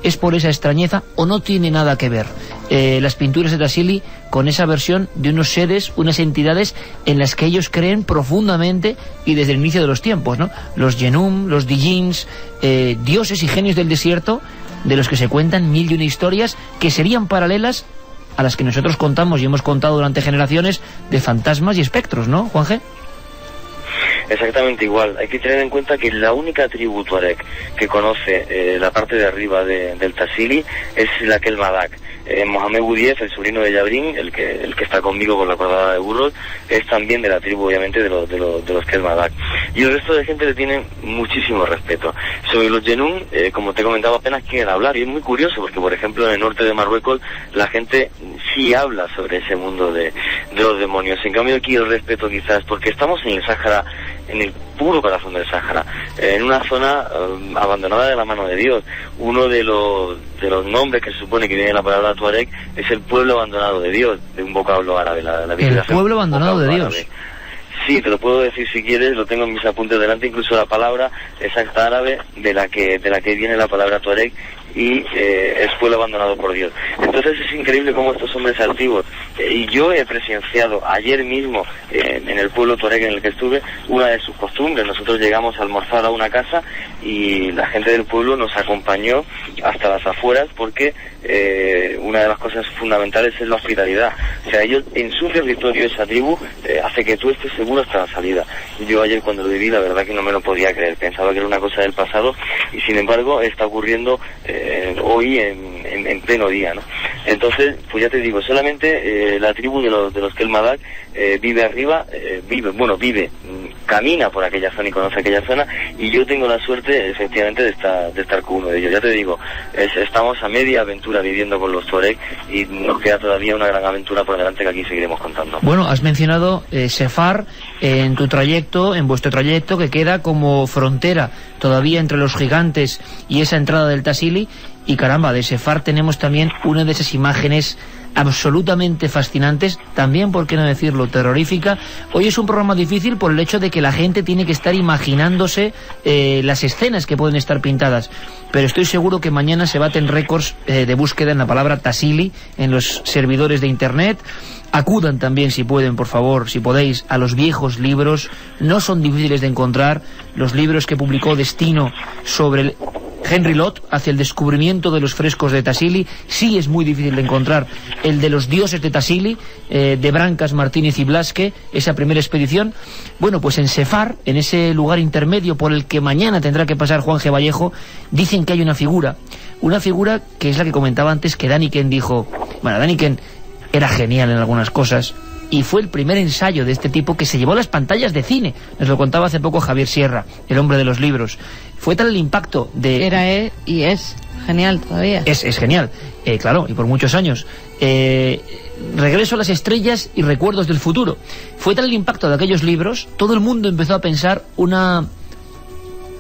Speaker 3: es por esa extrañeza o no tiene nada que ver las pinturas de Tassili con esa versión de unos seres, unas entidades en las que ellos creen profundamente y desde el inicio de los tiempos, ¿no? Los Yenum, los Dijins, dioses y genios del desierto, de los que se cuentan 1001 historias que serían paralelas a las que nosotros contamos y hemos contado durante generaciones de fantasmas y espectros, ¿no, Juan G?
Speaker 6: Exactamente igual. Hay que tener en cuenta que la única tribu tuareg que conoce la parte de arriba del Tassili es la Kelmadak. Mohamed Boudief, el sobrino de Yabrin, el que está conmigo con la cordada de burros, es también de la tribu, obviamente, de los Kelmadak. Y el resto de gente le tiene muchísimo respeto. Sobre los Yenum, como te comentaba, apenas quieren hablar. Y es muy curioso porque, por ejemplo, en el norte de Marruecos, la gente sí habla sobre ese mundo de los demonios. En cambio, aquí el respeto quizás, porque estamos en el Sáhara, en el puro corazón del Sáhara, en una zona abandonada de la mano de Dios. Uno de los nombres que se supone que viene de la palabra tuareg es el pueblo abandonado de Dios, de un vocablo árabe.
Speaker 3: El pueblo abandonado de Dios.
Speaker 6: Árabe. Sí, te lo puedo decir si quieres, lo tengo en mis apuntes delante, incluso la palabra exacta árabe de la que viene la palabra tuareg, y es pueblo abandonado por Dios. Entonces es increíble cómo estos hombres antiguos, y yo he presenciado ayer mismo en el pueblo tuareg en el que estuve, una de sus costumbres. Nosotros llegamos a almorzar a una casa y la gente del pueblo nos acompañó hasta las afueras porque una de las cosas fundamentales es la hospitalidad. O sea, ellos en su territorio, esa tribu, hace que tú estés seguro hasta la salida. Yo ayer cuando lo viví, la verdad que no me lo podía creer, pensaba que era una cosa del pasado y sin embargo está ocurriendo hoy en pleno día, ¿no? Entonces, pues ya te digo, solamente la tribu de los Kelmadak vive arriba, camina por aquella zona y conoce aquella zona, y yo tengo la suerte efectivamente de estar con uno de ellos. Ya te digo, estamos a media aventura viviendo con los tuareg y nos queda todavía una gran aventura por delante que aquí seguiremos contando.
Speaker 3: Bueno, has mencionado Sefar en tu trayecto, en vuestro trayecto, que queda como frontera todavía entre los gigantes y esa entrada del Tassili, y caramba, de Sefar tenemos también una de esas imágenes absolutamente fascinantes, también, por qué no decirlo, terrorífica. Hoy es un programa difícil por el hecho de que la gente tiene que estar imaginándose las escenas que pueden estar pintadas, pero estoy seguro que mañana se baten récords de búsqueda en la palabra Tassili en los servidores de internet. Acudan también, si pueden, por favor, si podéis, a los viejos libros. No son difíciles de encontrar. Los libros que publicó Destino sobre Henry Lott hacia el descubrimiento de los frescos de Tassili, sí es muy difícil de encontrar. El de los dioses de Tassili, de Brancas, Martínez y Blasque, esa primera expedición. Bueno, pues en Sefar, en ese lugar intermedio por el que mañana tendrá que pasar Juan G. Vallejo, dicen que hay una figura que es la que comentaba antes, que Daniken dijo. Bueno, Daniken era genial en algunas cosas y fue el primer ensayo de este tipo que se llevó a las pantallas de cine. Nos lo contaba hace poco Javier Sierra, el hombre de los libros. Fue tal el impacto de...
Speaker 5: Era y es genial todavía.
Speaker 3: Es genial, claro, y por muchos años. Regreso a las estrellas y recuerdos del futuro. Fue tal el impacto de aquellos libros, todo el mundo empezó a pensar una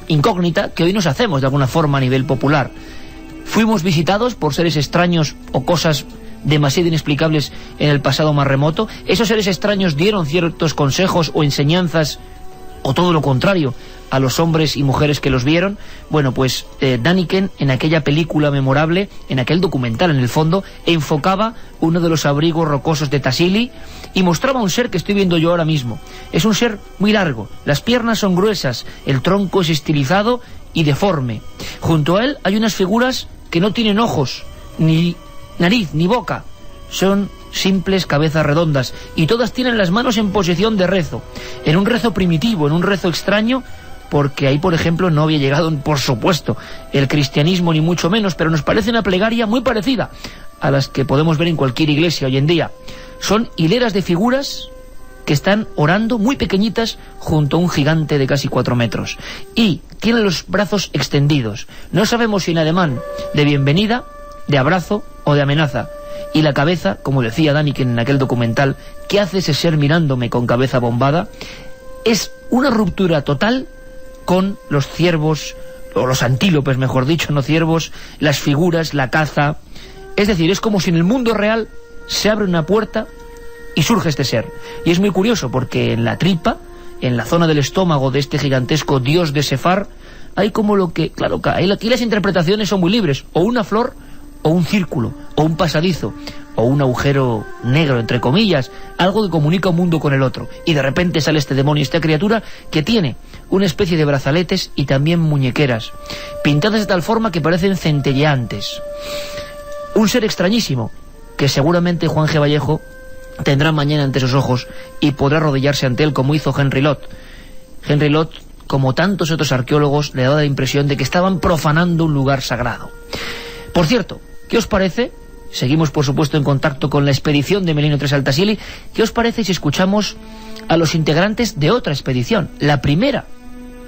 Speaker 3: incógnita que hoy nos hacemos de alguna forma a nivel popular. Fuimos visitados por seres extraños o cosas demasiado inexplicables en el pasado más remoto. Esos seres extraños dieron ciertos consejos o enseñanzas, o todo lo contrario, a los hombres y mujeres que los vieron. Bueno, pues Daniken, en aquella película memorable, en aquel documental en el fondo, enfocaba uno de los abrigos rocosos de Tassili y mostraba un ser que estoy viendo yo ahora mismo. Es un ser muy largo, las piernas son gruesas, el tronco es estilizado y deforme. Junto a él hay unas figuras que no tienen ojos, ni nariz, ni boca. Son simples cabezas redondas y todas tienen las manos en posición de rezo, en un rezo primitivo, en un rezo extraño, porque ahí, por ejemplo, no había llegado, por supuesto, el cristianismo, ni mucho menos, pero nos parece una plegaria muy parecida a las que podemos ver en cualquier iglesia hoy en día. Son hileras de figuras que están orando, muy pequeñitas, junto a un gigante de casi 4 metros. Y tienen los brazos extendidos. No sabemos si en alemán de bienvenida, de abrazo o de amenaza. Y la cabeza, como decía Däniken en aquel documental, ¿qué hace ese ser mirándome con cabeza bombada? Es una ruptura total con los ciervos, o los antílopes, mejor dicho, no ciervos, las figuras, la caza. Es decir, es como si en el mundo real se abre una puerta y surge este ser. Y es muy curioso porque en la tripa, en la zona del estómago de este gigantesco dios de Sefar, hay como lo que... Claro, aquí las interpretaciones son muy libres. O una flor, o un círculo, o un pasadizo, o un agujero negro, entre comillas, algo que comunica un mundo con el otro. Y de repente sale este demonio, esta criatura que tiene una especie de brazaletes y también muñequeras, pintadas de tal forma que parecen centelleantes. Un ser extrañísimo, que seguramente Juan G. Vallejo tendrá mañana ante sus ojos y podrá arrodillarse ante él como hizo Henry Lott. Henry Lott, como tantos otros arqueólogos, le daba la impresión de que estaban profanando un lugar sagrado. Por cierto, ¿qué os parece? Seguimos, por supuesto, en contacto con la expedición de Milenio 3 al Tassili. ¿Qué os parece si escuchamos a los integrantes de otra expedición? La primera,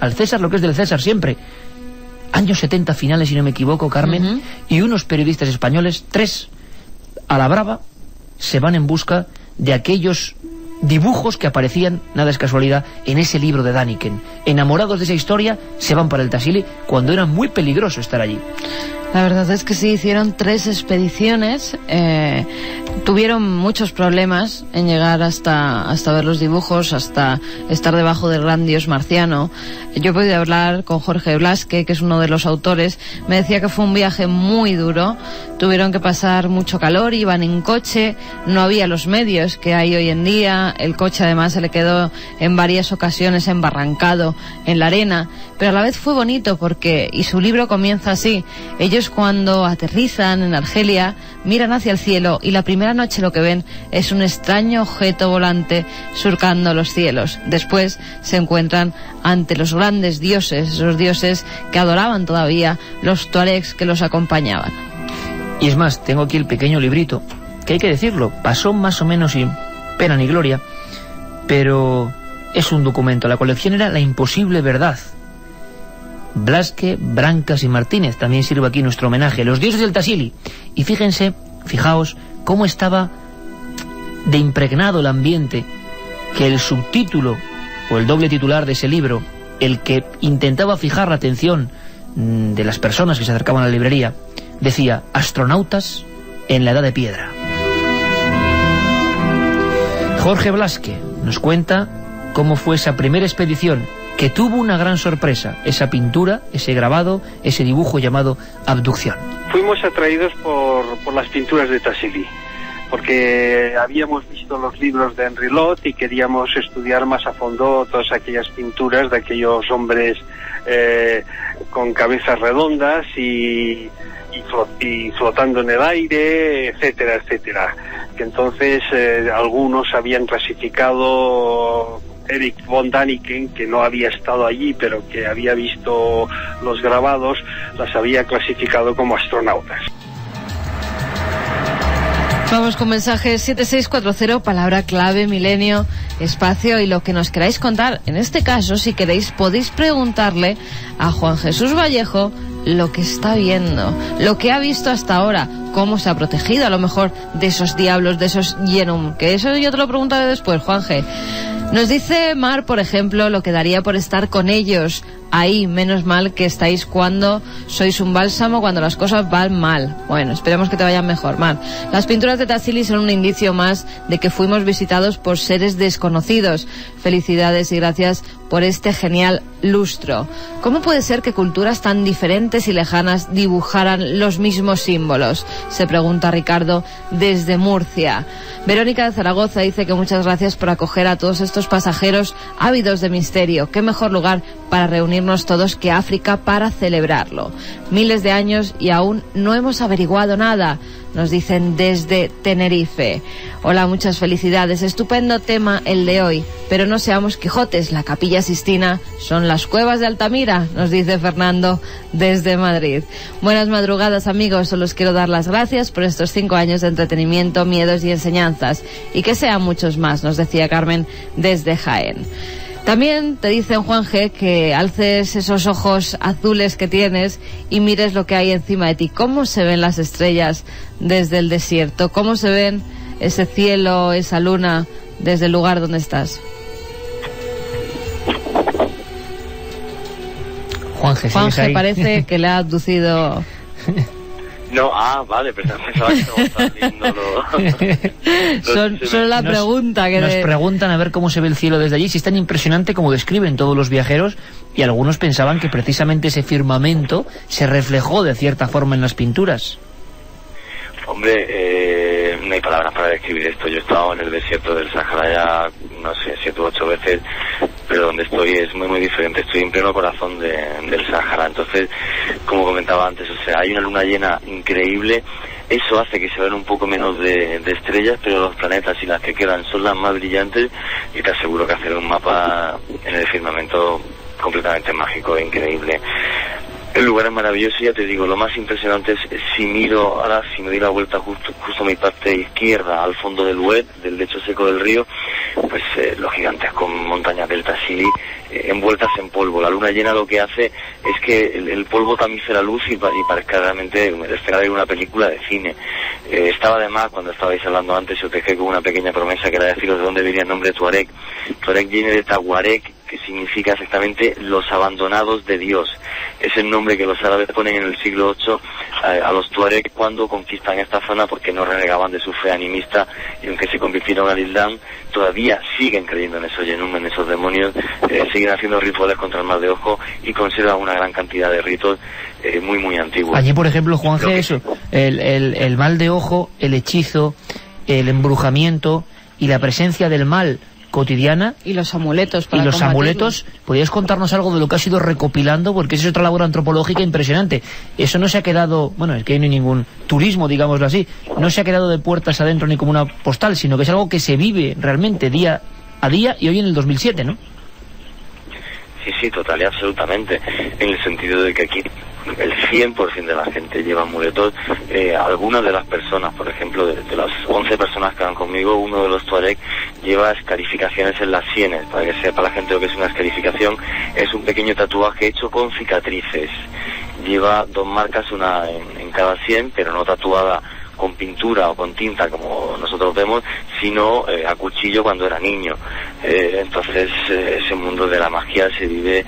Speaker 3: al César lo que es del César siempre. Años 70 finales, si no me equivoco, Carmen, y unos periodistas españoles, 3, a la brava, se van en busca de aquellos dibujos que aparecían, nada es casualidad, en ese libro de Däniken. Enamorados de esa historia, se van para el Tassili cuando era muy peligroso estar allí.
Speaker 5: La verdad es que sí, hicieron 3 expediciones, tuvieron muchos problemas en llegar hasta ver los dibujos, hasta estar debajo del gran dios marciano. Yo he podido hablar con Jorge Blasque, que es uno de los autores, me decía que fue un viaje muy duro, tuvieron que pasar mucho calor, iban en coche, no había los medios que hay hoy en día, el coche además se le quedó en varias ocasiones embarrancado en la arena, pero a la vez fue bonito porque, y su libro comienza así, ellos cuando aterrizan en Argelia miran hacia el cielo y la primera noche lo que ven es un extraño objeto volante surcando los cielos. Después se encuentran ante los grandes dioses, esos dioses que adoraban todavía los tuaregs que los acompañaban.
Speaker 3: Y es más, tengo aquí el pequeño librito, que hay que decirlo, pasó más o menos sin pena ni gloria, pero es un documento. La colección era La imposible verdad. Blasque, Brancas y Martínez, también sirve aquí nuestro homenaje, los dioses del Tassili. Y fijaos cómo estaba de impregnado el ambiente, que el subtítulo o el doble titular de ese libro, el que intentaba fijar la atención de las personas que se acercaban a la librería, decía: astronautas en la edad de piedra. Jorge Blasque nos cuenta cómo fue esa primera expedición, que tuvo una gran sorpresa, esa pintura, ese grabado, ese dibujo llamado Abducción.
Speaker 7: Fuimos atraídos por las pinturas de Tassili, porque habíamos visto los libros de Henry Lott y queríamos estudiar más a fondo todas aquellas pinturas de aquellos hombres con cabezas redondas y flotando en el aire, etcétera, etcétera. Que entonces algunos habían clasificado, Eric von Däniken, que no había estado allí pero que había visto los grabados, las había clasificado como astronautas.
Speaker 5: Vamos con mensajes 7640, palabra clave, milenio, espacio y lo que nos queráis contar. En este caso, si queréis, podéis preguntarle a Juan Jesús Vallejo lo que está viendo, lo que ha visto hasta ahora, cómo se ha protegido a lo mejor de esos diablos, de esos Yenum, que eso yo te lo preguntaré después, Juanje. Nos dice Mar, por ejemplo, lo que daría por estar con ellos ahí. Menos mal que estáis cuando sois un bálsamo, cuando las cosas van mal. Bueno, esperemos que te vayan mejor, Mar. Las pinturas de Tassili son un indicio más de que fuimos visitados por seres desconocidos. Felicidades y gracias por este genial lustro. ¿Cómo puede ser que culturas tan diferentes y lejanas dibujaran los mismos símbolos? Se pregunta Ricardo desde Murcia. Verónica de Zaragoza dice que muchas gracias por acoger a todos estos pasajeros ávidos de misterio. Qué mejor lugar para reunirnos todos que África para celebrarlo. Miles de años y aún no hemos averiguado nada, nos dicen desde Tenerife. Hola, muchas felicidades, estupendo tema el de hoy, pero no seamos Quijotes, la Capilla Sistina son las cuevas de Altamira, nos dice Fernando desde Madrid. Buenas madrugadas, amigos, solo os quiero dar las gracias por estos 5 años de entretenimiento, miedos y enseñanzas, y que sean muchos más, nos decía Carmen desde Jaén. También te dicen, Juanje, que alces esos ojos azules que tienes y mires lo que hay encima de ti. ¿Cómo se ven las estrellas desde el desierto? ¿Cómo se ven ese cielo, esa luna, desde el lugar donde estás? Juanje parece que le ha abducido...
Speaker 6: No, vale, pero pensaba que estaba viendo
Speaker 5: Son la pregunta que...
Speaker 3: Nos preguntan a ver cómo se ve el cielo desde allí, si es tan impresionante como describen todos los viajeros, y algunos pensaban que precisamente ese firmamento se reflejó de cierta forma en las pinturas.
Speaker 6: Hombre, no hay palabras para describir esto. Yo he estado en el desierto del Sahara ya, no sé, 7 u 8 veces, pero donde estoy es muy muy diferente. Estoy en pleno corazón del Sahara. Entonces, como comentaba antes, o sea, hay una luna llena increíble. Eso hace que se vean un poco menos de estrellas, pero los planetas y las que quedan son las más brillantes, y te aseguro que hacer un mapa en el firmamento completamente mágico e increíble. El lugar es maravilloso, ya te digo, lo más impresionante es si me doy la vuelta justo a mi parte izquierda, al fondo del Oued, del lecho seco del río, pues los gigantescos montañas del Tassili envueltas en polvo. La luna llena lo que hace es que el polvo tamice la luz y parezca realmente escena de una película de cine. Estaba además, cuando estabais hablando antes, os dejé con una pequeña promesa que era deciros de dónde venía el nombre de Tuareg. Tuareg viene de Tawareg, que significa exactamente los abandonados de Dios. Es el nombre que los árabes ponen en el siglo VIII a los tuareg cuando conquistan esta zona, porque no renegaban de su fe animista, y aunque se convirtieron al Islam, todavía siguen creyendo en esos yenum, en esos demonios, siguen haciendo rituales contra el mal de ojo y conservan una gran cantidad de ritos muy muy antiguos.
Speaker 3: Allí, por ejemplo, Juanje, eso, el mal de ojo, el hechizo, el embrujamiento y la presencia del mal cotidiana
Speaker 5: y los amuletos
Speaker 3: ¿podrías contarnos algo de lo que has ido recopilando? Porque esa es otra labor antropológica impresionante. Eso no se ha quedado, bueno, es que no hay ningún turismo, digámoslo así, no se ha quedado de puertas adentro ni como una postal, sino que es algo que se vive realmente día a día, y hoy en el 2007, ¿no?
Speaker 6: Sí, total y absolutamente, en el sentido de que aquí el 100% de la gente lleva amuletos. Algunas de las personas, por ejemplo, de las 11 personas que van conmigo, uno de los tuareg lleva escarificaciones en las sienes. Para que sepa la gente lo que es una escarificación, es un pequeño tatuaje hecho con cicatrices. Lleva 2 marcas, una en cada sien, pero no tatuada con pintura o con tinta como nosotros vemos, sino a cuchillo cuando era niño. Entonces ese mundo de la magia se vive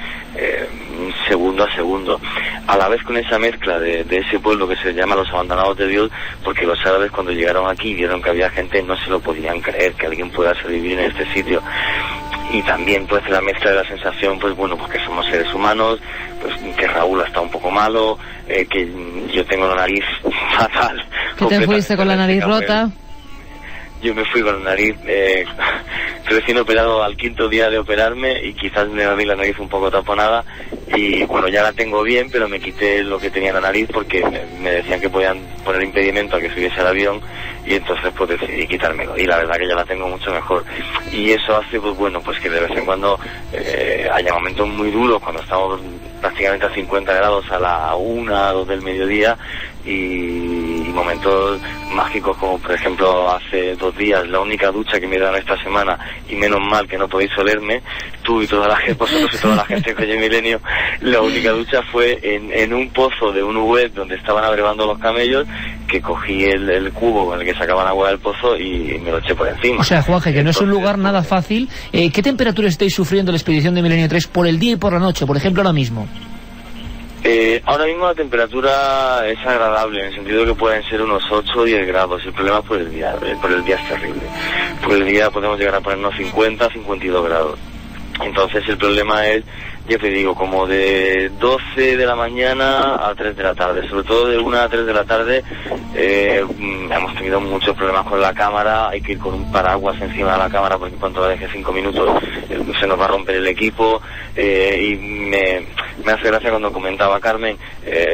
Speaker 6: segundo a segundo, a la vez con esa mezcla de ese pueblo que se llama los abandonados de Dios, porque los árabes cuando llegaron aquí y vieron que había gente, no se lo podían creer que alguien pueda sobrevivir en este sitio. Y también pues la mezcla de la sensación, pues bueno, pues que somos seres humanos, pues que Raúl está un poco malo, que yo tengo la nariz fatal.
Speaker 5: ¿Que te fuiste con la nariz rota?
Speaker 6: Yo me fui con la nariz recién operado al 5.º día de operarme, y quizás me vi la nariz un poco taponada, y bueno, ya la tengo bien, pero me quité lo que tenía en la nariz porque me decían que podían poner impedimento a que subiese al avión, y entonces pues decidí quitármelo, y la verdad que ya la tengo mucho mejor. Y eso hace pues bueno, pues que de vez en cuando haya momentos muy duros cuando estamos prácticamente a 50 grados a la 1, 2 del mediodía, y momentos mágicos como por ejemplo hace 2 días, la única ducha que me dieron esta semana, y menos mal que no podéis olerme, tú y toda la gente, vosotros y toda la gente que oye Milenio, la única ducha fue en un pozo de un Oued donde estaban abrevando los camellos, que cogí el cubo con el que sacaban agua del pozo y me lo eché por encima.
Speaker 3: O sea, Juanje, que no es un lugar nada fácil. ¿Qué temperatura estáis sufriendo la expedición de Milenio 3 por el día y por la noche, por ejemplo, ahora mismo?
Speaker 6: Ahora mismo la temperatura es agradable, en el sentido de que pueden ser unos 8 o 10 grados. El problema es por el día es terrible. Por el día podemos llegar a ponernos 50, 52 grados. Entonces el problema es, yo te digo, como de 12 de la mañana a 3 de la tarde, sobre todo de 1 a 3 de la tarde, hemos tenido muchos problemas con la cámara, hay que ir con un paraguas encima de la cámara porque en cuanto la deje 5 minutos se nos va a romper el equipo, y me hace gracia cuando comentaba Carmen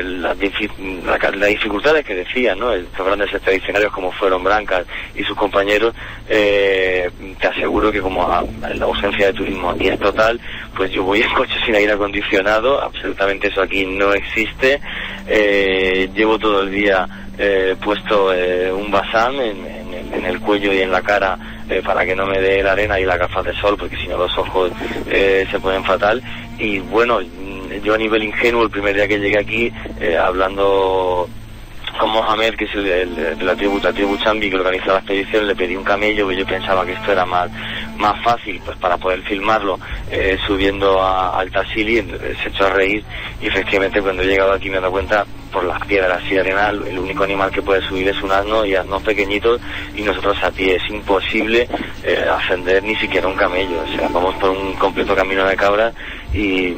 Speaker 6: las dificultades que decían, ¿no? Estos grandes expedicionarios como fueron Brancas y sus compañeros. Te aseguro que como la ausencia de turismo aquí es total, pues yo voy en coche sin aire acondicionado, absolutamente eso aquí no existe. Llevo todo el día puesto un basán en en el cuello y en la cara para que no me dé la arena y las gafas de sol, porque si no los ojos se ponen fatal. Y bueno, yo a nivel ingenuo, el primer día que llegué aquí, hablando con Mohamed, que es el de la tribu Chambi, que organiza la expedición, le pedí un camello, que yo pensaba que esto era más fácil pues para poder filmarlo subiendo al Tassili. Se echó a reír, y efectivamente cuando he llegado aquí me he dado cuenta, por las piedras y arena, el único animal que puede subir es un asno, y asnos pequeñitos, y nosotros a pie es imposible ascender ni siquiera un camello. O sea, vamos por un completo camino de cabras y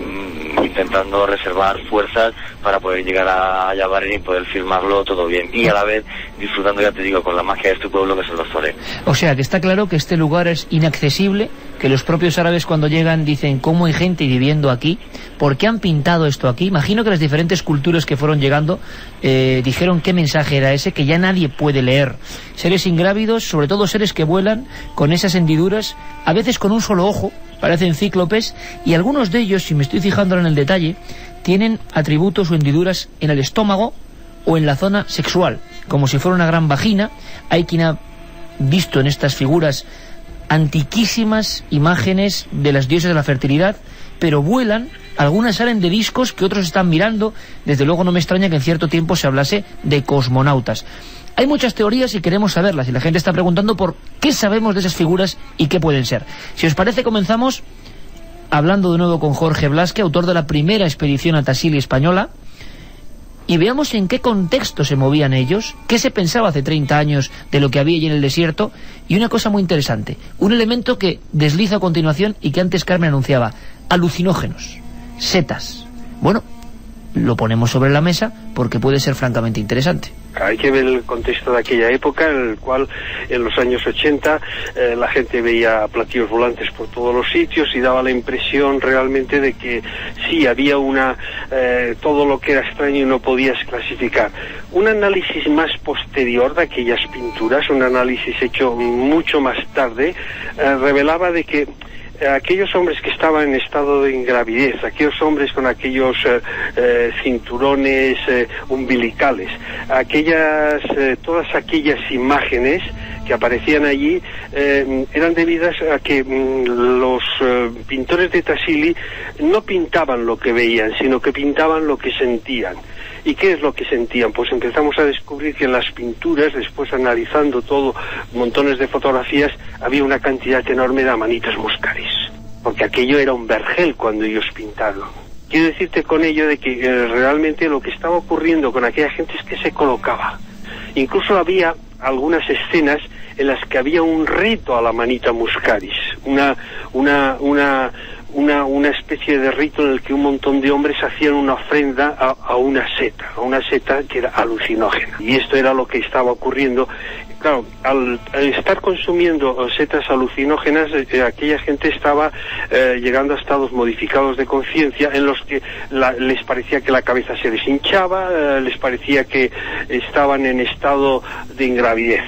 Speaker 6: intentando reservar fuerzas para poder llegar a Yabaren y poder filmarlo todo bien, y a la vez disfrutando, ya te digo, con la magia de este pueblo que son los toreros.
Speaker 3: O sea, que está claro que este lugar es inaccesible, que los propios árabes cuando llegan dicen ¿cómo hay gente viviendo aquí? ¿Por qué han pintado esto aquí? Imagino que las diferentes culturas que fueron llegando dijeron qué mensaje era ese, que ya nadie puede leer. Seres ingrávidos, sobre todo seres que vuelan con esas hendiduras, a veces con un solo ojo, parecen cíclopes, y algunos de ellos, si me estoy fijando en el detalle, tienen atributos o hendiduras en el estómago o en la zona sexual, como si fuera una gran vagina. Hay quien ha visto en estas figuras antiquísimas imágenes de las diosas de la fertilidad, pero vuelan. Algunas salen de discos que otros están mirando. Desde luego no me extraña que en cierto tiempo se hablase de cosmonautas. Hay muchas teorías y queremos saberlas, y la gente está preguntando por qué sabemos de esas figuras y qué pueden ser. Si os parece, comenzamos hablando de nuevo con Jorge Blasque, autor de la primera expedición a Tassili española, y veamos en qué contexto se movían ellos, qué se pensaba hace 30 años de lo que había allí en el desierto, y una cosa muy interesante, un elemento que deslizo a continuación y que antes Carmen anunciaba: alucinógenos, setas. Bueno, lo ponemos sobre la mesa porque puede ser francamente interesante.
Speaker 7: Hay que ver el contexto de aquella época, en el cual en los años 80 la gente veía platillos volantes por todos los sitios y daba la impresión realmente de que sí, había todo lo que era extraño y no podías clasificar. Un análisis más posterior de aquellas pinturas, un análisis hecho mucho más tarde, revelaba de que aquellos hombres que estaban en estado de ingravidez, aquellos hombres con aquellos cinturones umbilicales, todas aquellas imágenes que aparecían allí eran debidas a que los pintores de Tassili no pintaban lo que veían, sino que pintaban lo que sentían. ¿Y qué es lo que sentían? Pues empezamos a descubrir que en las pinturas, después analizando todo, montones de fotografías, había una cantidad enorme de amanitas muscaris, porque aquello era un vergel cuando ellos pintaron. Quiero decirte con ello de que realmente lo que estaba ocurriendo con aquella gente es que se colocaba. Incluso había algunas escenas en las que había un rito a la manita muscaris, una especie de rito en el que un montón de hombres hacían una ofrenda a una seta que era alucinógena. Y esto era lo que estaba ocurriendo. Claro, al estar consumiendo setas alucinógenas, aquella gente estaba llegando a estados modificados de conciencia en los que les parecía que la cabeza se les hinchaba, les parecía que estaban en estado de ingravidez.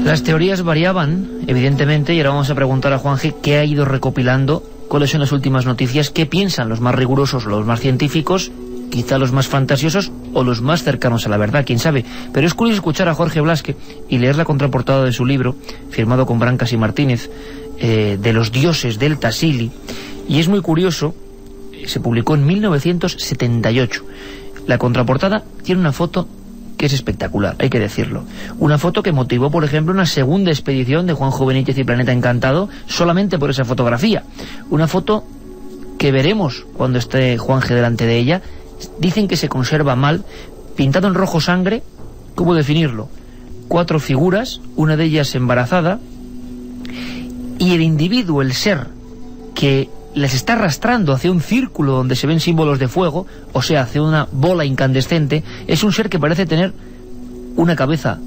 Speaker 3: Las teorías variaban, evidentemente, y ahora vamos a preguntar a Juanje qué ha ido recopilando, cuáles son las últimas noticias, qué piensan los más rigurosos, los más científicos, quizá los más fantasiosos o los más cercanos a la verdad, quién sabe. Pero es curioso escuchar a Jorge Blasque y leer la contraportada de su libro, firmado con Brancas y Martínez, de los dioses del Tassili, y es muy curioso, se publicó en 1978. La contraportada tiene una foto que es espectacular, hay que decirlo. Una foto que motivó, por ejemplo, una segunda expedición de Juanjo Benítez y Planeta Encantado, solamente por esa fotografía. Una foto que veremos cuando esté Juanje delante de ella. Dicen que se conserva mal, pintado en rojo sangre. ¿Cómo definirlo? 4 figuras, una de ellas embarazada, y el individuo, el ser, que les está arrastrando hacia un círculo donde se ven símbolos de fuego, o sea, hacia una bola incandescente, es un ser que parece tener una cabeza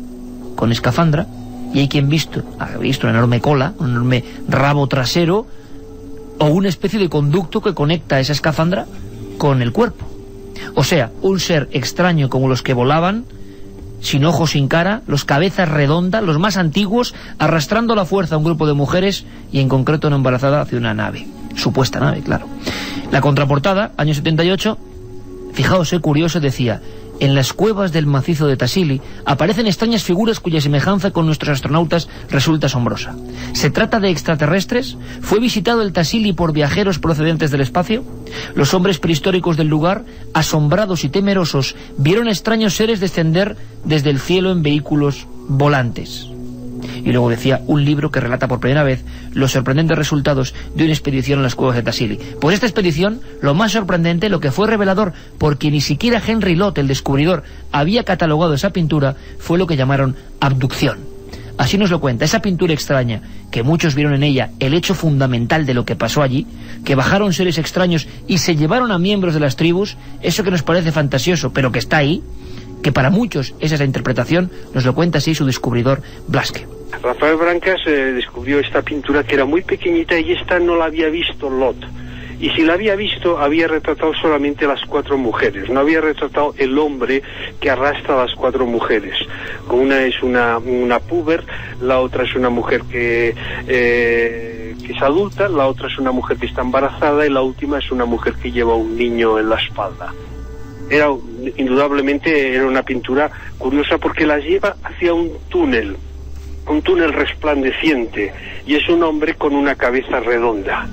Speaker 3: con escafandra, y hay quien ha visto una enorme cola, un enorme rabo trasero, o una especie de conducto que conecta esa escafandra con el cuerpo. O sea, un ser extraño como los que volaban, sin ojos, sin cara, los cabezas redondas, los más antiguos, arrastrando a la fuerza a un grupo de mujeres, y en concreto una embarazada hacia una nave. Supuesta nave, claro. La contraportada, año 78, fijaos, curioso, decía: en las cuevas del macizo de Tassili aparecen extrañas figuras cuya semejanza con nuestros astronautas resulta asombrosa. ¿Se trata de extraterrestres? ¿Fue visitado el Tassili por viajeros procedentes del espacio? Los hombres prehistóricos del lugar, asombrados y temerosos, vieron extraños seres descender desde el cielo en vehículos volantes. Y luego decía un libro que relata por primera vez los sorprendentes resultados de una expedición en las cuevas de Tassili. Pues esta expedición, lo más sorprendente, lo que fue revelador, porque ni siquiera Henry Lott, el descubridor, había catalogado esa pintura, fue lo que llamaron abducción. Así nos lo cuenta, esa pintura extraña, que muchos vieron en ella el hecho fundamental de lo que pasó allí, que bajaron seres extraños y se llevaron a miembros de las tribus, eso que nos parece fantasioso, pero que está ahí, que para muchos esa es la interpretación, nos lo cuenta así su descubridor Blasque.
Speaker 7: Rafael Brancas descubrió esta pintura que era muy pequeñita y esta no la había visto Lott. Y si la había visto, había retratado solamente las 4 mujeres, no había retratado el hombre que arrastra a las 4 mujeres. Una es una puber, la otra es una mujer que es adulta, la otra es una mujer que está embarazada y la última es una mujer que lleva un niño en la espalda. Indudablemente era una pintura curiosa porque las lleva hacia un túnel resplandeciente, y es un hombre con una cabeza redonda.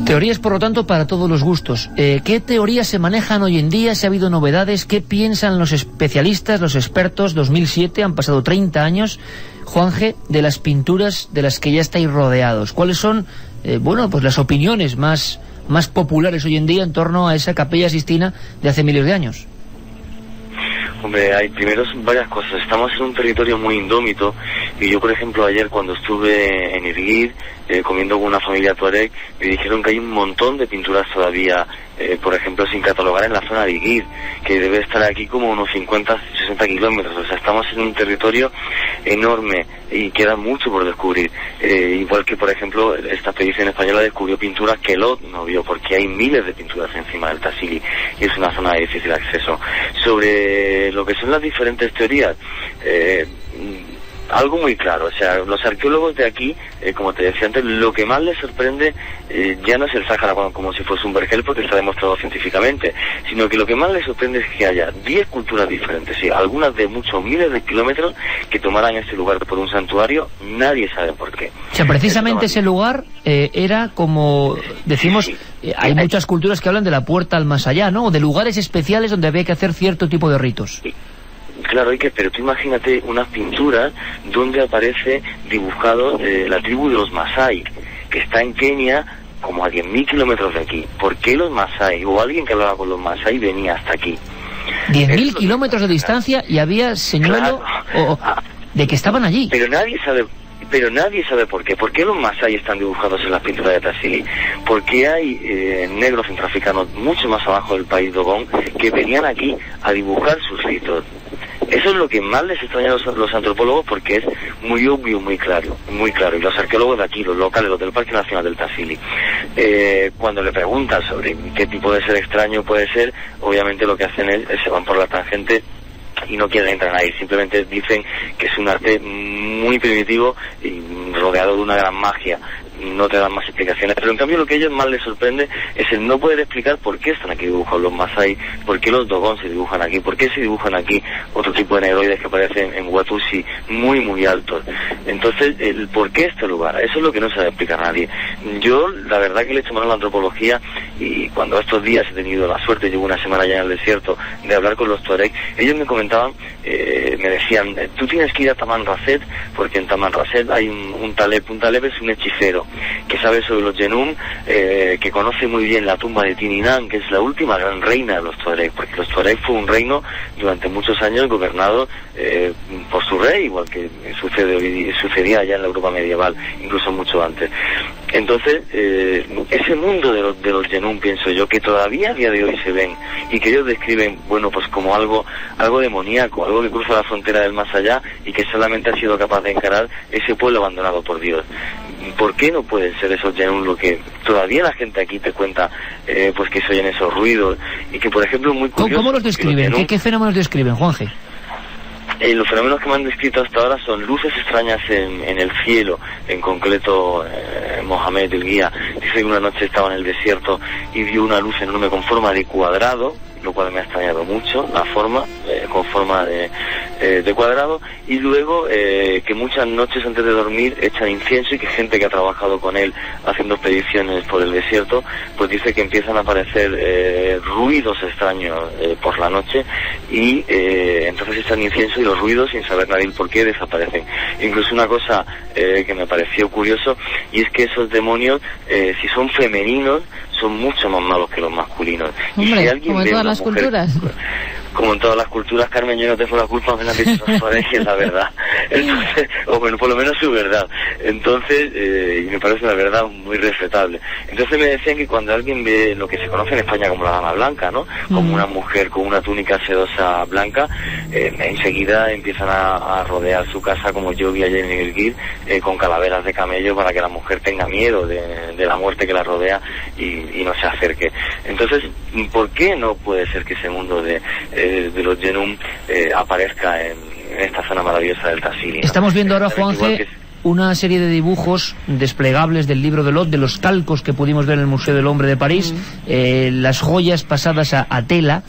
Speaker 3: Teorías, por lo tanto, para todos los gustos. ¿Qué teorías se manejan hoy en día? ¿Si ha habido novedades? ¿Qué piensan los especialistas, los expertos? 2007, han pasado 30 años, Juanje, de las pinturas de las que ya estáis rodeados. ¿Cuáles son, pues las opiniones más populares hoy en día en torno a esa Capella Sistina de hace miles de años?
Speaker 6: Hombre, hay primero varias cosas. Estamos en un territorio muy indómito y yo, por ejemplo, ayer cuando estuve en Irguir comiendo con una familia tuareg, me dijeron que hay un montón de pinturas todavía, por ejemplo, sin catalogar en la zona de Irguir, que debe estar aquí como unos 50-60 kilómetros. O sea, estamos en un territorio enorme y queda mucho por descubrir. Igual que, por ejemplo, esta expedición española descubrió pinturas que Lott no vio, porque hay miles de pinturas encima del Tassili y es una zona de difícil acceso. Sobre lo que son las diferentes teorías, algo muy claro, o sea, los arqueólogos de aquí, como te decía antes, lo que más les sorprende ya no es el Sáhara como si fuese un vergel, porque está demostrado científicamente, sino que lo que más les sorprende es que haya 10 culturas diferentes, ¿sí? Algunas de muchos miles de kilómetros, que tomaran ese lugar por un santuario. Nadie sabe por qué.
Speaker 3: O sea, precisamente ese lugar era como, decimos, hay muchas culturas que hablan de la puerta al más allá, ¿no? O de lugares especiales donde había que hacer cierto tipo de ritos.
Speaker 6: Claro, pero tú imagínate unas pinturas donde aparece dibujado la tribu de los Masái, que está en Kenia, como a 10.000 kilómetros de aquí. ¿Por qué los Masái, o alguien que hablaba con los Masái, venía hasta aquí?
Speaker 3: 10.000 kilómetros de distancia y había señuelo de que estaban allí.
Speaker 6: Pero nadie sabe por qué. ¿Por qué los Masái están dibujados en las pinturas de Tassili? Porque hay negros centroafricanos mucho más abajo del país Dogon que venían aquí a dibujar sus ritos. Eso es lo que más les extraña a los antropólogos, porque es muy obvio, muy claro. Y los arqueólogos de aquí, los locales, los del Parque Nacional del Tassili, cuando le preguntan sobre qué tipo de ser extraño puede ser, obviamente lo que hacen es se van por la tangente y no quieren entrar ahí. Simplemente dicen que es un arte muy primitivo y rodeado de una gran magia. No te dan más explicaciones, pero en cambio lo que a ellos más les sorprende es el no poder explicar por qué están aquí dibujados los Masái, por qué los Dogon se dibujan aquí, por qué se dibujan aquí otro tipo de negroides que aparecen en Watusi muy muy altos. Entonces, el por qué este lugar, eso es lo que no sabe explicar nadie. Yo, la verdad que le he hecho mano a la antropología, y cuando estos días he tenido la suerte, llevo una semana ya en el desierto, de hablar con los tuareg, ellos me comentaban, me decían, tú tienes que ir a Tamanrasset, porque en Tamanrasset hay un taleb. Un taleb es un hechicero que sabe sobre los Yenum, que conoce muy bien la tumba de Tininan, que es la última gran reina de los tuareg, porque los tuareg fue un reino durante muchos años gobernado por su rey, igual que sucedía ya en la Europa medieval, incluso mucho antes. Entonces, ese mundo de los Yenum, pienso yo, que todavía a día de hoy se ven y que ellos describen, pues como algo demoníaco, algo que cruza la frontera del más allá y que solamente ha sido capaz de encarar ese pueblo abandonado por Dios. ¿Por qué no pueden ser esos Yenum lo que todavía la gente aquí te cuenta, pues que se oyen esos ruidos? Y que, por ejemplo, muy curioso...
Speaker 3: ¿Cómo los describen? ¿Qué fenómenos describen, Juanje?
Speaker 6: Los fenómenos que me han descrito hasta ahora son luces extrañas en el cielo. En concreto, Mohamed, el guía, dice que una noche estaba en el desierto y vio una luz enorme con forma de cuadrado, lo cual me ha extrañado mucho, la forma, con forma de cuadrado, y luego que muchas noches antes de dormir echan incienso, y que gente que ha trabajado con él haciendo expediciones por el desierto, pues dice que empiezan a aparecer ruidos extraños por la noche, y entonces echan incienso y los ruidos, sin saber nadie el por qué, desaparecen. Incluso una cosa que me pareció curioso, y es que esos demonios, si son femeninos, son mucho más malos que los masculinos.
Speaker 5: Hombre,
Speaker 6: y si alguien
Speaker 5: como en todas las culturas.
Speaker 6: Como en todas las culturas, Carmen, yo no tengo la culpa, me la han dicho los padres, que es la verdad. Entonces, o bueno, por lo menos su verdad. Entonces, y me parece una verdad muy respetable. Entonces me decían que cuando alguien ve lo que se conoce en España como la dama blanca, ¿no? Como una mujer con una túnica sedosa blanca, enseguida empiezan a rodear su casa, como yo vi ayer en el Guir, con calaveras de camello, para que la mujer tenga miedo de la muerte que la rodea y no se acerque. Entonces, ¿por qué no puede ser que ese mundo de los Yenum aparezca en esta zona maravillosa del Tassili, ¿no?
Speaker 3: Estamos viendo ahora, Juanje, una serie de dibujos desplegables del libro de Lot, de los calcos que pudimos ver en el Museo del Hombre de París, las joyas pasadas a tela,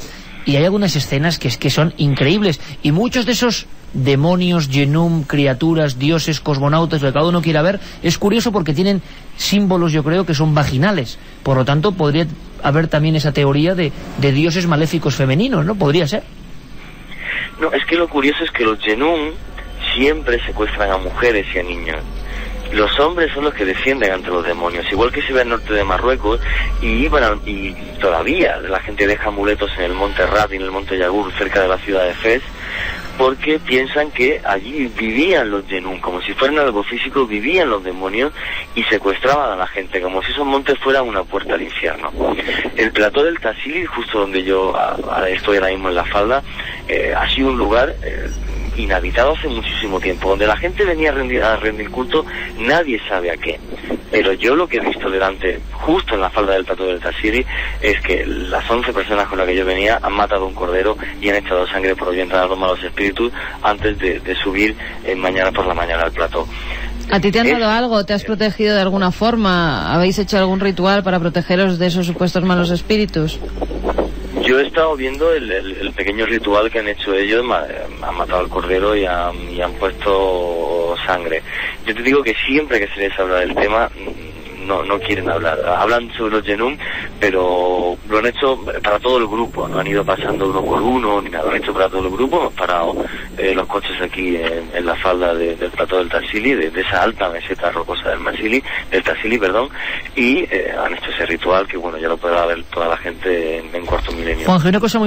Speaker 3: y hay algunas escenas que son increíbles, y muchos de esos demonios, Yenum, criaturas, dioses, cosmonautas, lo que cada uno quiera ver, es curioso porque tienen símbolos, yo creo, que son vaginales. Por lo tanto, podría haber también esa teoría de dioses maléficos femeninos, ¿no? Podría ser.
Speaker 6: No, es que lo curioso es que los Yenum siempre secuestran a mujeres y a niños. Los hombres son los que defienden ante los demonios, igual que se ve al norte de Marruecos, y todavía la gente deja amuletos en el monte Rat y en el monte Yagur, cerca de la ciudad de Fez, porque piensan que allí vivían los Yenum, como si fueran algo físico, vivían los demonios y secuestraban a la gente, como si esos montes fueran una puerta al infierno. El plató del Tassili, justo donde yo estoy ahora mismo en la falda, ha sido un lugar inhabitado hace muchísimo tiempo, donde la gente venía a rendir culto, nadie sabe a qué. Pero yo lo que he visto delante, justo en la falda del plató del Tassili, es que las 11 personas con las que yo venía han matado un cordero y han echado sangre por ahuyentar a los malos espíritus antes de subir mañana por la mañana al plató.
Speaker 5: ¿A ti te han dado algo? ¿Te has protegido de alguna forma? ¿Habéis hecho algún ritual para protegeros de esos supuestos malos espíritus?
Speaker 6: Yo he estado viendo el pequeño ritual que han hecho ellos, han matado al cordero y han puesto sangre. Yo te digo que siempre que se les habla del tema, no quieren hablar. Hablan sobre los Yenum, pero lo han hecho para todo el grupo, no han ido pasando uno por uno, ni nada, lo han hecho para todo el grupo. Hemos parado los coches aquí en la falda del plató del Tassili, de esa alta meseta rocosa del Tassili, y han hecho ese ritual que, bueno, ya lo podrá ver toda la gente en cuarto milenio.
Speaker 3: Juanje, una cosa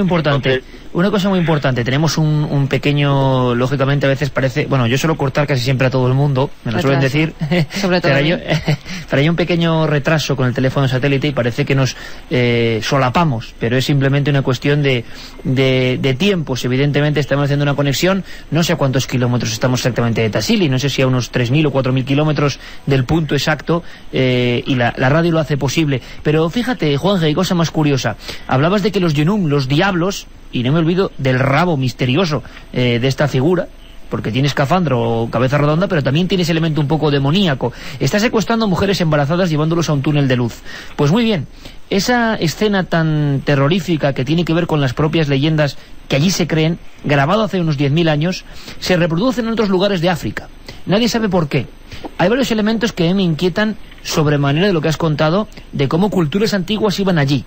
Speaker 3: muy importante, tenemos un pequeño, lógicamente a veces parece, bueno, yo suelo cortar casi siempre a todo el mundo, me lo suelen decir,
Speaker 5: sobre todo
Speaker 3: pero hay un pequeño retraso con el teléfono satélite y parece que nos solapamos, pero es simplemente una cuestión de tiempos. Evidentemente estamos haciendo una conexión, no sé a cuántos kilómetros estamos exactamente de Tassili, no sé si a unos 3.000 o 4.000 kilómetros del punto exacto, y la radio lo hace posible. Pero fíjate, Juanje, hay cosa más curiosa. Hablabas de que los Yenum, los diablos, y no me olvido del rabo misterioso de esta figura, porque tiene escafandro o cabeza redonda, pero también tiene ese elemento un poco demoníaco. Está secuestrando a mujeres embarazadas llevándolos a un túnel de luz. Pues muy bien, esa escena tan terrorífica que tiene que ver con las propias leyendas que allí se creen, grabado hace unos 10.000 años, se reproduce en otros lugares de África. Nadie sabe por qué. Hay varios elementos que me inquietan sobremanera de lo que has contado, de cómo culturas antiguas iban allí.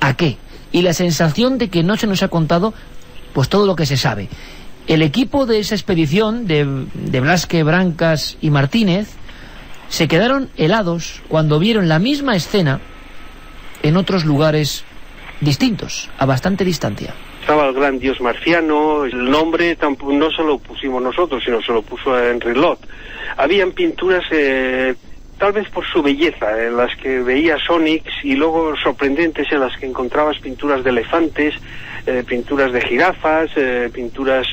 Speaker 3: ¿A qué? Y la sensación de que no se nos ha contado pues todo lo que se sabe. El equipo de esa expedición de Blasque, Brancas y Martínez se quedaron helados cuando vieron la misma escena en otros lugares distintos, a bastante distancia.
Speaker 7: Estaba el gran dios marciano, el nombre no se lo pusimos nosotros, sino se lo puso Henry Lot. Habían pinturas, tal vez por su belleza, en las que veías onix, y luego sorprendentes en las que encontrabas pinturas de elefantes, pinturas de jirafas, pinturas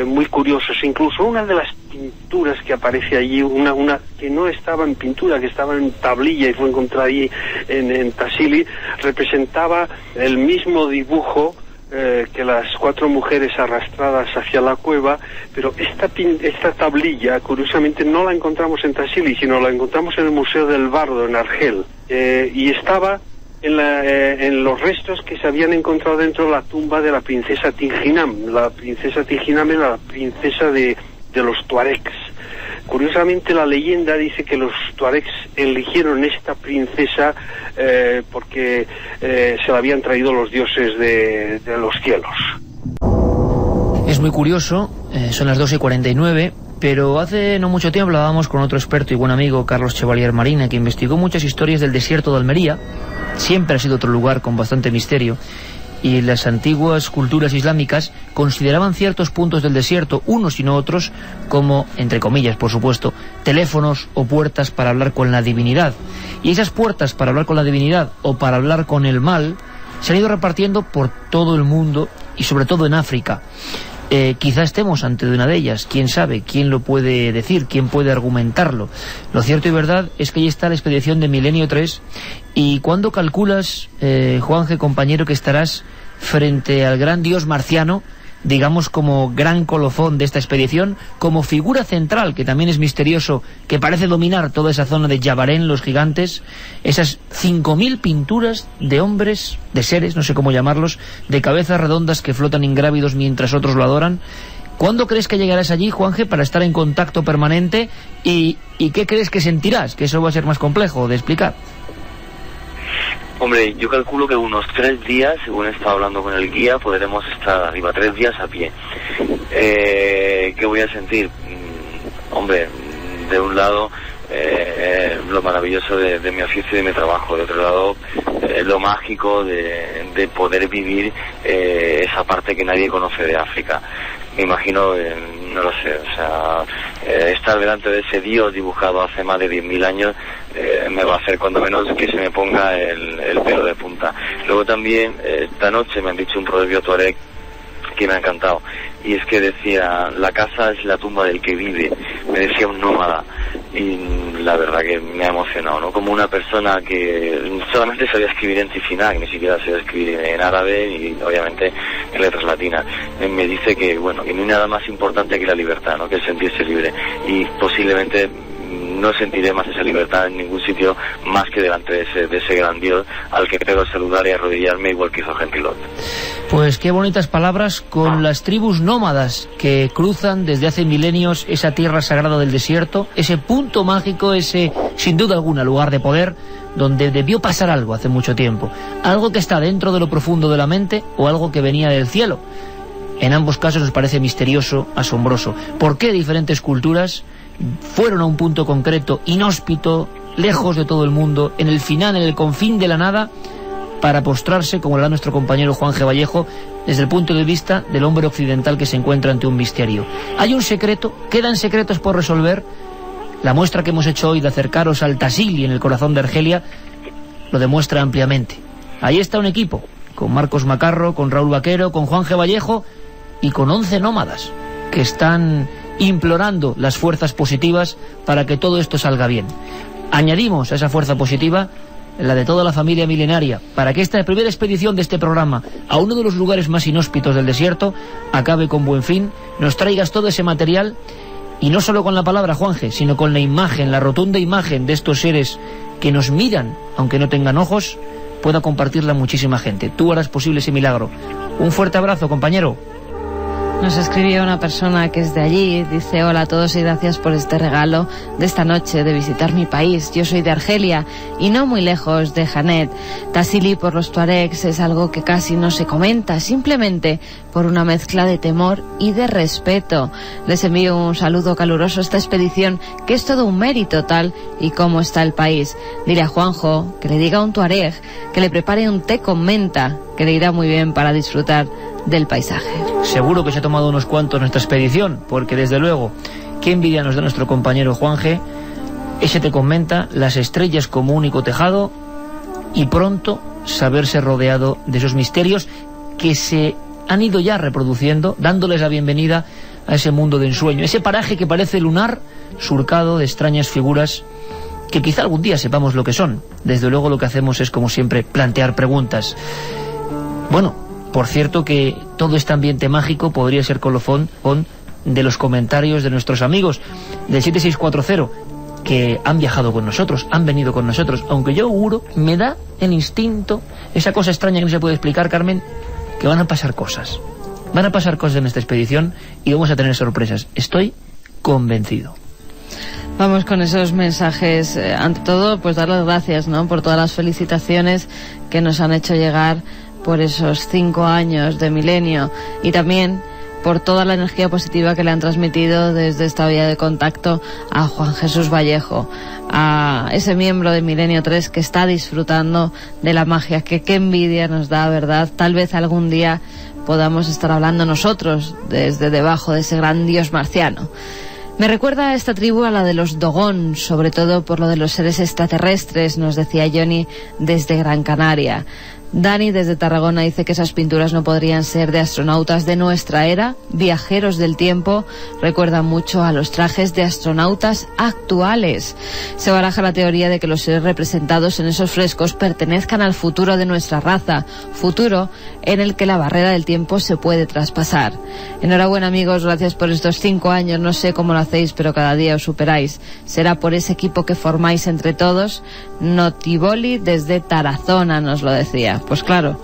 Speaker 7: muy curiosas. Incluso una de las pinturas que aparece allí, una que no estaba en pintura, que estaba en tablilla y fue encontrada allí en Tassili, representaba el mismo dibujo que las 4 mujeres arrastradas hacia la cueva, pero esta tablilla, curiosamente, no la encontramos en Tassili, sino la encontramos en el Museo del Bardo, en Argel, y estaba en los restos que se habían encontrado dentro de la tumba de la princesa Tinginam. La princesa Tinginam era la princesa de los tuaregs. Curiosamente, la leyenda dice que los tuaregs eligieron esta princesa porque se la habían traído los dioses de los cielos.
Speaker 3: Es muy curioso, son las 2:49, pero hace no mucho tiempo hablábamos con otro experto y buen amigo, Carlos Chevalier Marina, que investigó muchas historias del desierto de Almería. Siempre ha sido otro lugar con bastante misterio, y las antiguas culturas islámicas consideraban ciertos puntos del desierto, unos y no otros, como, entre comillas, por supuesto, teléfonos o puertas para hablar con la divinidad. Y esas puertas para hablar con la divinidad o para hablar con el mal se han ido repartiendo por todo el mundo y sobre todo en África. Quizá estemos ante una de ellas, quién sabe, quién lo puede decir, quién puede argumentarlo. Lo cierto y verdad es que ahí está la expedición de Milenio 3. ¿Y cuándo calculas, Juanje, compañero, que estarás frente al gran dios marciano, digamos como gran colofón de esta expedición, como figura central, que también es misterioso, que parece dominar toda esa zona de Yabarén, los gigantes, esas 5.000 pinturas de hombres, de seres, no sé cómo llamarlos, de cabezas redondas que flotan ingrávidos mientras otros lo adoran? ¿Cuándo crees que llegarás allí, Juanje, para estar en contacto permanente? ¿Y qué crees que sentirás? Que eso va a ser más complejo de explicar.
Speaker 6: Hombre, yo calculo que unos 3 días, según he estado hablando con el guía, podremos estar arriba, 3 días a pie. ¿Qué voy a sentir? Hombre, de un lado, lo maravilloso de mi oficio y de mi trabajo, de otro lado, lo mágico de poder vivir esa parte que nadie conoce de África. Me imagino, no lo sé, o sea, estar delante de ese dios dibujado hace más de 10.000 años me va a hacer cuando menos que se me ponga el pelo de punta. Luego también, esta noche me han dicho un proverbio tuareg que me ha encantado, y es que decía: la casa es la tumba del que vive. Me decía un nómada, y la verdad que me ha emocionado, ¿no? Como una persona que solamente sabía escribir en Tifinagh, ni siquiera sabía escribir en árabe y obviamente en letras latinas, me dice que, bueno, que no hay nada más importante que la libertad, ¿no? Que el sentirse libre, y posiblemente no sentiré más esa libertad en ningún sitio más que delante de ese gran dios al que tengo que saludar y arrodillarme igual que hizo Henry Lott.
Speaker 3: Pues qué bonitas palabras con las tribus nómadas que cruzan desde hace milenios esa tierra sagrada del desierto, ese punto mágico, ese, sin duda alguna, lugar de poder donde debió pasar algo hace mucho tiempo, algo que está dentro de lo profundo de la mente o algo que venía del cielo. En ambos casos nos parece misterioso, asombroso. ¿Por qué diferentes culturas fueron a un punto concreto, inhóspito, lejos de todo el mundo, en el final, en el confín de la nada, para postrarse, como le da nuestro compañero Juanje Vallejo, desde el punto de vista del hombre occidental que se encuentra ante un misterio? Hay un secreto, quedan secretos por resolver. La muestra que hemos hecho hoy de acercaros al Tassili, en el corazón de Argelia, lo demuestra ampliamente. Ahí está un equipo, con Marcos Macarro, con Raúl Vaquero, con Juanje Vallejo y con 11 nómadas que están implorando las fuerzas positivas para que todo esto salga bien. Añadimos a esa fuerza positiva la de toda la familia milenaria, para que esta primera expedición de este programa a uno de los lugares más inhóspitos del desierto acabe con buen fin, nos traigas todo ese material, y no solo con la palabra, Juanje, sino con la imagen, la rotunda imagen de estos seres que nos miran, aunque no tengan ojos, pueda compartirla muchísima gente. Tú harás posible ese milagro. Un fuerte abrazo, compañero.
Speaker 5: Nos escribió una persona que es de allí, dice: hola a todos y gracias por este regalo de esta noche de visitar mi país. Yo soy de Argelia y no muy lejos de Janet. Tassili por los tuaregs es algo que casi no se comenta, simplemente por una mezcla de temor y de respeto. Les envío un saludo caluroso a esta expedición, que es todo un mérito tal y como está el país. Dile a Juanjo que le diga a un tuareg que le prepare un té con menta, que le irá muy bien para disfrutar del paisaje.
Speaker 3: Seguro que se ha tomado unos cuantos nuestra expedición, porque desde luego, qué envidia nos da nuestro compañero Juanje, ese te comenta, las estrellas como único tejado, y pronto saberse rodeado de esos misterios que se han ido ya reproduciendo, dándoles la bienvenida a ese mundo de ensueño, ese paraje que parece lunar, surcado de extrañas figuras que quizá algún día sepamos lo que son. Desde luego lo que hacemos es, como siempre, plantear preguntas. Bueno, Por cierto que todo este ambiente mágico podría ser colofón de los comentarios de nuestros amigos del 7640, que han viajado con nosotros, han venido con nosotros, aunque yo auguro, me da el instinto, esa cosa extraña que no se puede explicar, Carmen, que van a pasar cosas. Van a pasar cosas en esta expedición y vamos a tener sorpresas. Estoy convencido.
Speaker 5: Vamos con esos mensajes. Ante todo, pues dar las gracias, ¿no?, por todas las felicitaciones que nos han hecho llegar por esos 5 años de Milenio, y también por toda la energía positiva que le han transmitido desde esta vía de contacto a Juan Jesús Vallejo, a ese miembro de Milenio 3 que está disfrutando de la magia, que qué envidia nos da, ¿verdad? Tal vez algún día podamos estar hablando nosotros desde debajo de ese gran dios marciano. Me recuerda a esta tribu a la de los Dogon, sobre todo por lo de los seres extraterrestres, nos decía Johnny desde Gran Canaria. Dani desde Tarragona dice que esas pinturas no podrían ser de astronautas de nuestra era. Viajeros del tiempo recuerdan mucho a los trajes de astronautas actuales. Se baraja la teoría de que los seres representados en esos frescos pertenezcan al futuro de nuestra raza, futuro en el que la barrera del tiempo se puede traspasar. Enhorabuena, amigos, gracias por estos 5 años, no sé cómo lo hacéis, pero cada día os superáis. Será por ese equipo que formáis entre todos. Notiboli desde Tarazona nos lo decía. Pues claro,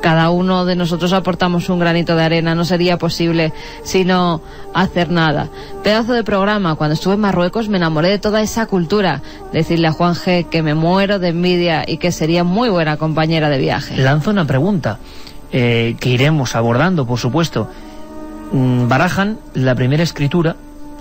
Speaker 5: cada uno de nosotros aportamos un granito de arena, no sería posible sino hacer nada. Pedazo de programa. Cuando estuve en Marruecos me enamoré de toda esa cultura. Decirle a Juan G que me muero de envidia y que sería muy buena compañera de viaje.
Speaker 3: Lanzo una pregunta que iremos abordando, por supuesto. Barajan la primera escritura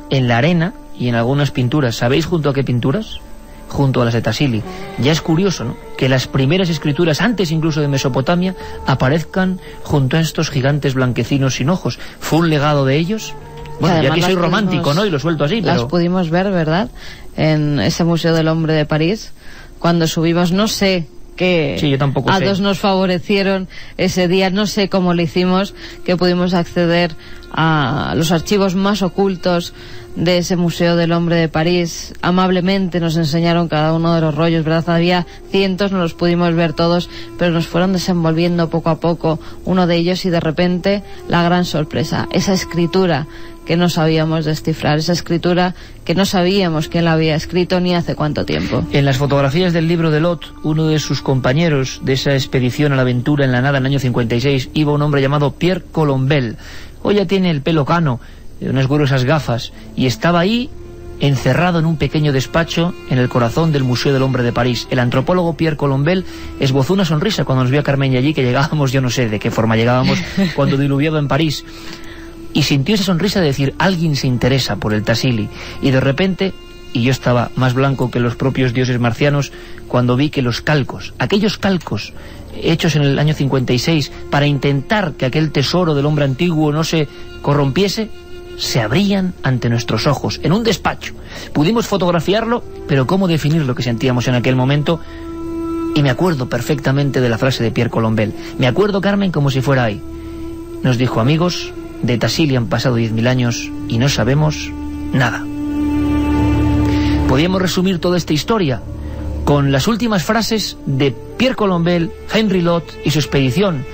Speaker 3: en la arena y en algunas pinturas. ¿Sabéis junto a qué pinturas? Junto a las de Tassili. Ya es curioso, ¿no?, que las primeras escrituras, antes incluso de Mesopotamia, aparezcan junto a estos gigantes blanquecinos sin ojos. ¿Fue un legado de ellos? Bueno, ya que soy romántico, ¿no?, y lo suelto así, pero...
Speaker 5: Las pudimos ver, ¿verdad?, en ese Museo del Hombre de París, cuando subimos, no sé qué
Speaker 3: sí, yo tampoco
Speaker 5: datos
Speaker 3: sé.
Speaker 5: Nos favorecieron ese día, no sé cómo lo hicimos, que pudimos acceder a los archivos más ocultos de ese Museo del Hombre de París. Amablemente nos enseñaron cada uno de los rollos, ¿verdad? Había cientos, no los pudimos ver todos, pero nos fueron desenvolviendo poco a poco uno de ellos, y de repente la gran sorpresa, esa escritura que no sabíamos descifrar, esa escritura que no sabíamos quién la había escrito ni hace cuánto tiempo.
Speaker 3: En las fotografías del libro de Lot, uno de sus compañeros de esa expedición a la aventura en la nada en el año 56, iba un hombre llamado Pierre Colombel. Hoy ya tiene el pelo cano, unas gruesas gafas, y estaba ahí encerrado en un pequeño despacho en el corazón del Museo del Hombre de París. El antropólogo Pierre Colombel esbozó una sonrisa cuando nos vio a Carmen y allí, que llegábamos, yo no sé de qué forma llegábamos, cuando diluviaba en París, y sintió esa sonrisa de decir, alguien se interesa por el Tassili. Y de repente, y yo estaba más blanco que los propios dioses marcianos cuando vi que los calcos, aquellos calcos hechos en el año 56 para intentar que aquel tesoro del hombre antiguo no se corrompiese, se abrían ante nuestros ojos, en un despacho. Pudimos fotografiarlo, pero ¿cómo definir lo que sentíamos en aquel momento? Y me acuerdo perfectamente de la frase de Pierre Colombel. Me acuerdo, Carmen, como si fuera ahí. Nos dijo, amigos, de Tassili han pasado 10.000 años y no sabemos nada. Podíamos resumir toda esta historia con las últimas frases de Pierre Colombel, Henry Lot y su expedición,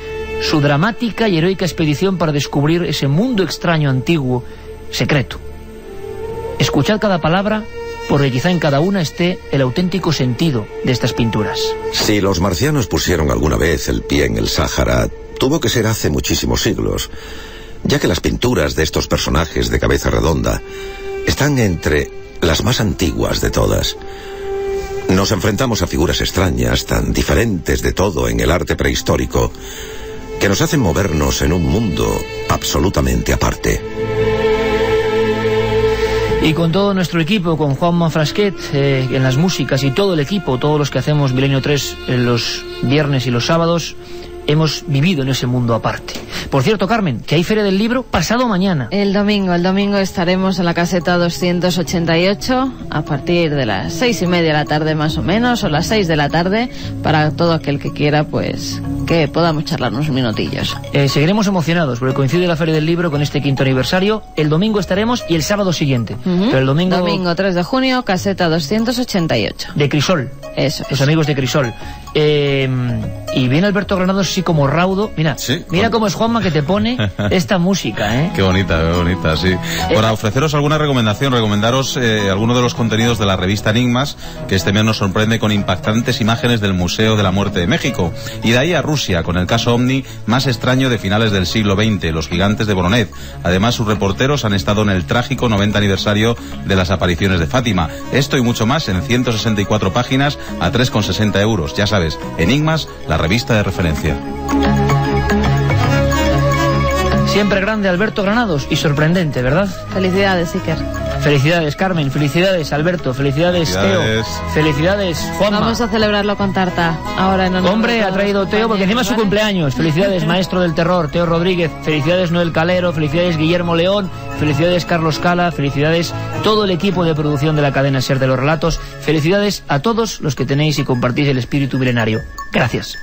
Speaker 3: su dramática y heroica expedición para descubrir ese mundo extraño, antiguo, secreto. Escuchad cada palabra, porque quizá en cada una esté el auténtico sentido de estas pinturas.
Speaker 2: Si los marcianos pusieron alguna vez el pie en el Sáhara, tuvo que ser hace muchísimos siglos, ya que las pinturas de estos personajes de cabeza redonda están entre las más antiguas de todas. Nos enfrentamos a figuras extrañas, tan diferentes de todo en el arte prehistórico, que nos hacen movernos en un mundo absolutamente aparte.
Speaker 3: Y con todo nuestro equipo, con Juanma Frasquet en las músicas y todo el equipo, todos los que hacemos Milenio 3 en los viernes y los sábados, hemos vivido en ese mundo aparte. Por cierto, Carmen, que hay Feria del Libro pasado mañana.
Speaker 5: El domingo estaremos en la caseta 288 a partir de las 6:30 de la tarde más o menos, o las 6 de la tarde, para todo aquel que quiera, pues, que podamos charlar unos minutillos.
Speaker 3: Seguiremos emocionados porque coincide la Feria del Libro con este 5º aniversario. El domingo estaremos y el sábado siguiente. Pero el domingo
Speaker 5: 3 de junio, caseta 288.
Speaker 3: De Crisol.
Speaker 5: Eso.
Speaker 3: Los amigos de Crisol. Y viene Alberto Granados así como raudo. Mira,
Speaker 4: sí,
Speaker 3: mira cómo es Juanma que te pone esta música, ¿eh?
Speaker 4: Qué bonita, sí. Para ofreceros alguna recomendación, recomendaros alguno de los contenidos de la revista Enigmas, que este mes nos sorprende con impactantes imágenes del Museo de la Muerte de México. Y de ahí a Rusia, con el caso OVNI más extraño de finales del siglo XX, los gigantes de Voronet. Además, sus reporteros han estado en el trágico 90 aniversario de las apariciones de Fátima. Esto y mucho más en 164 páginas a 3,60 euros. Ya sabes, Enigmas, la revista de referencia.
Speaker 3: Siempre grande Alberto Granados y sorprendente, ¿verdad?
Speaker 5: Felicidades, Iker.
Speaker 3: Felicidades, Carmen. Felicidades, Alberto. Felicidades, Teo. Felicidades, Juanma.
Speaker 5: Vamos a celebrarlo con tarta. Ahora en honor
Speaker 3: Hombre, ha traído Teo porque encima es su cumpleaños. Felicidades, maestro del terror, Teo Rodríguez. Felicidades, Noel Calero. Felicidades, Guillermo León. Felicidades, Carlos Cala. Felicidades, todo el equipo de producción de la cadena SER de los relatos. Felicidades a todos los que tenéis y compartís el espíritu milenario. Gracias.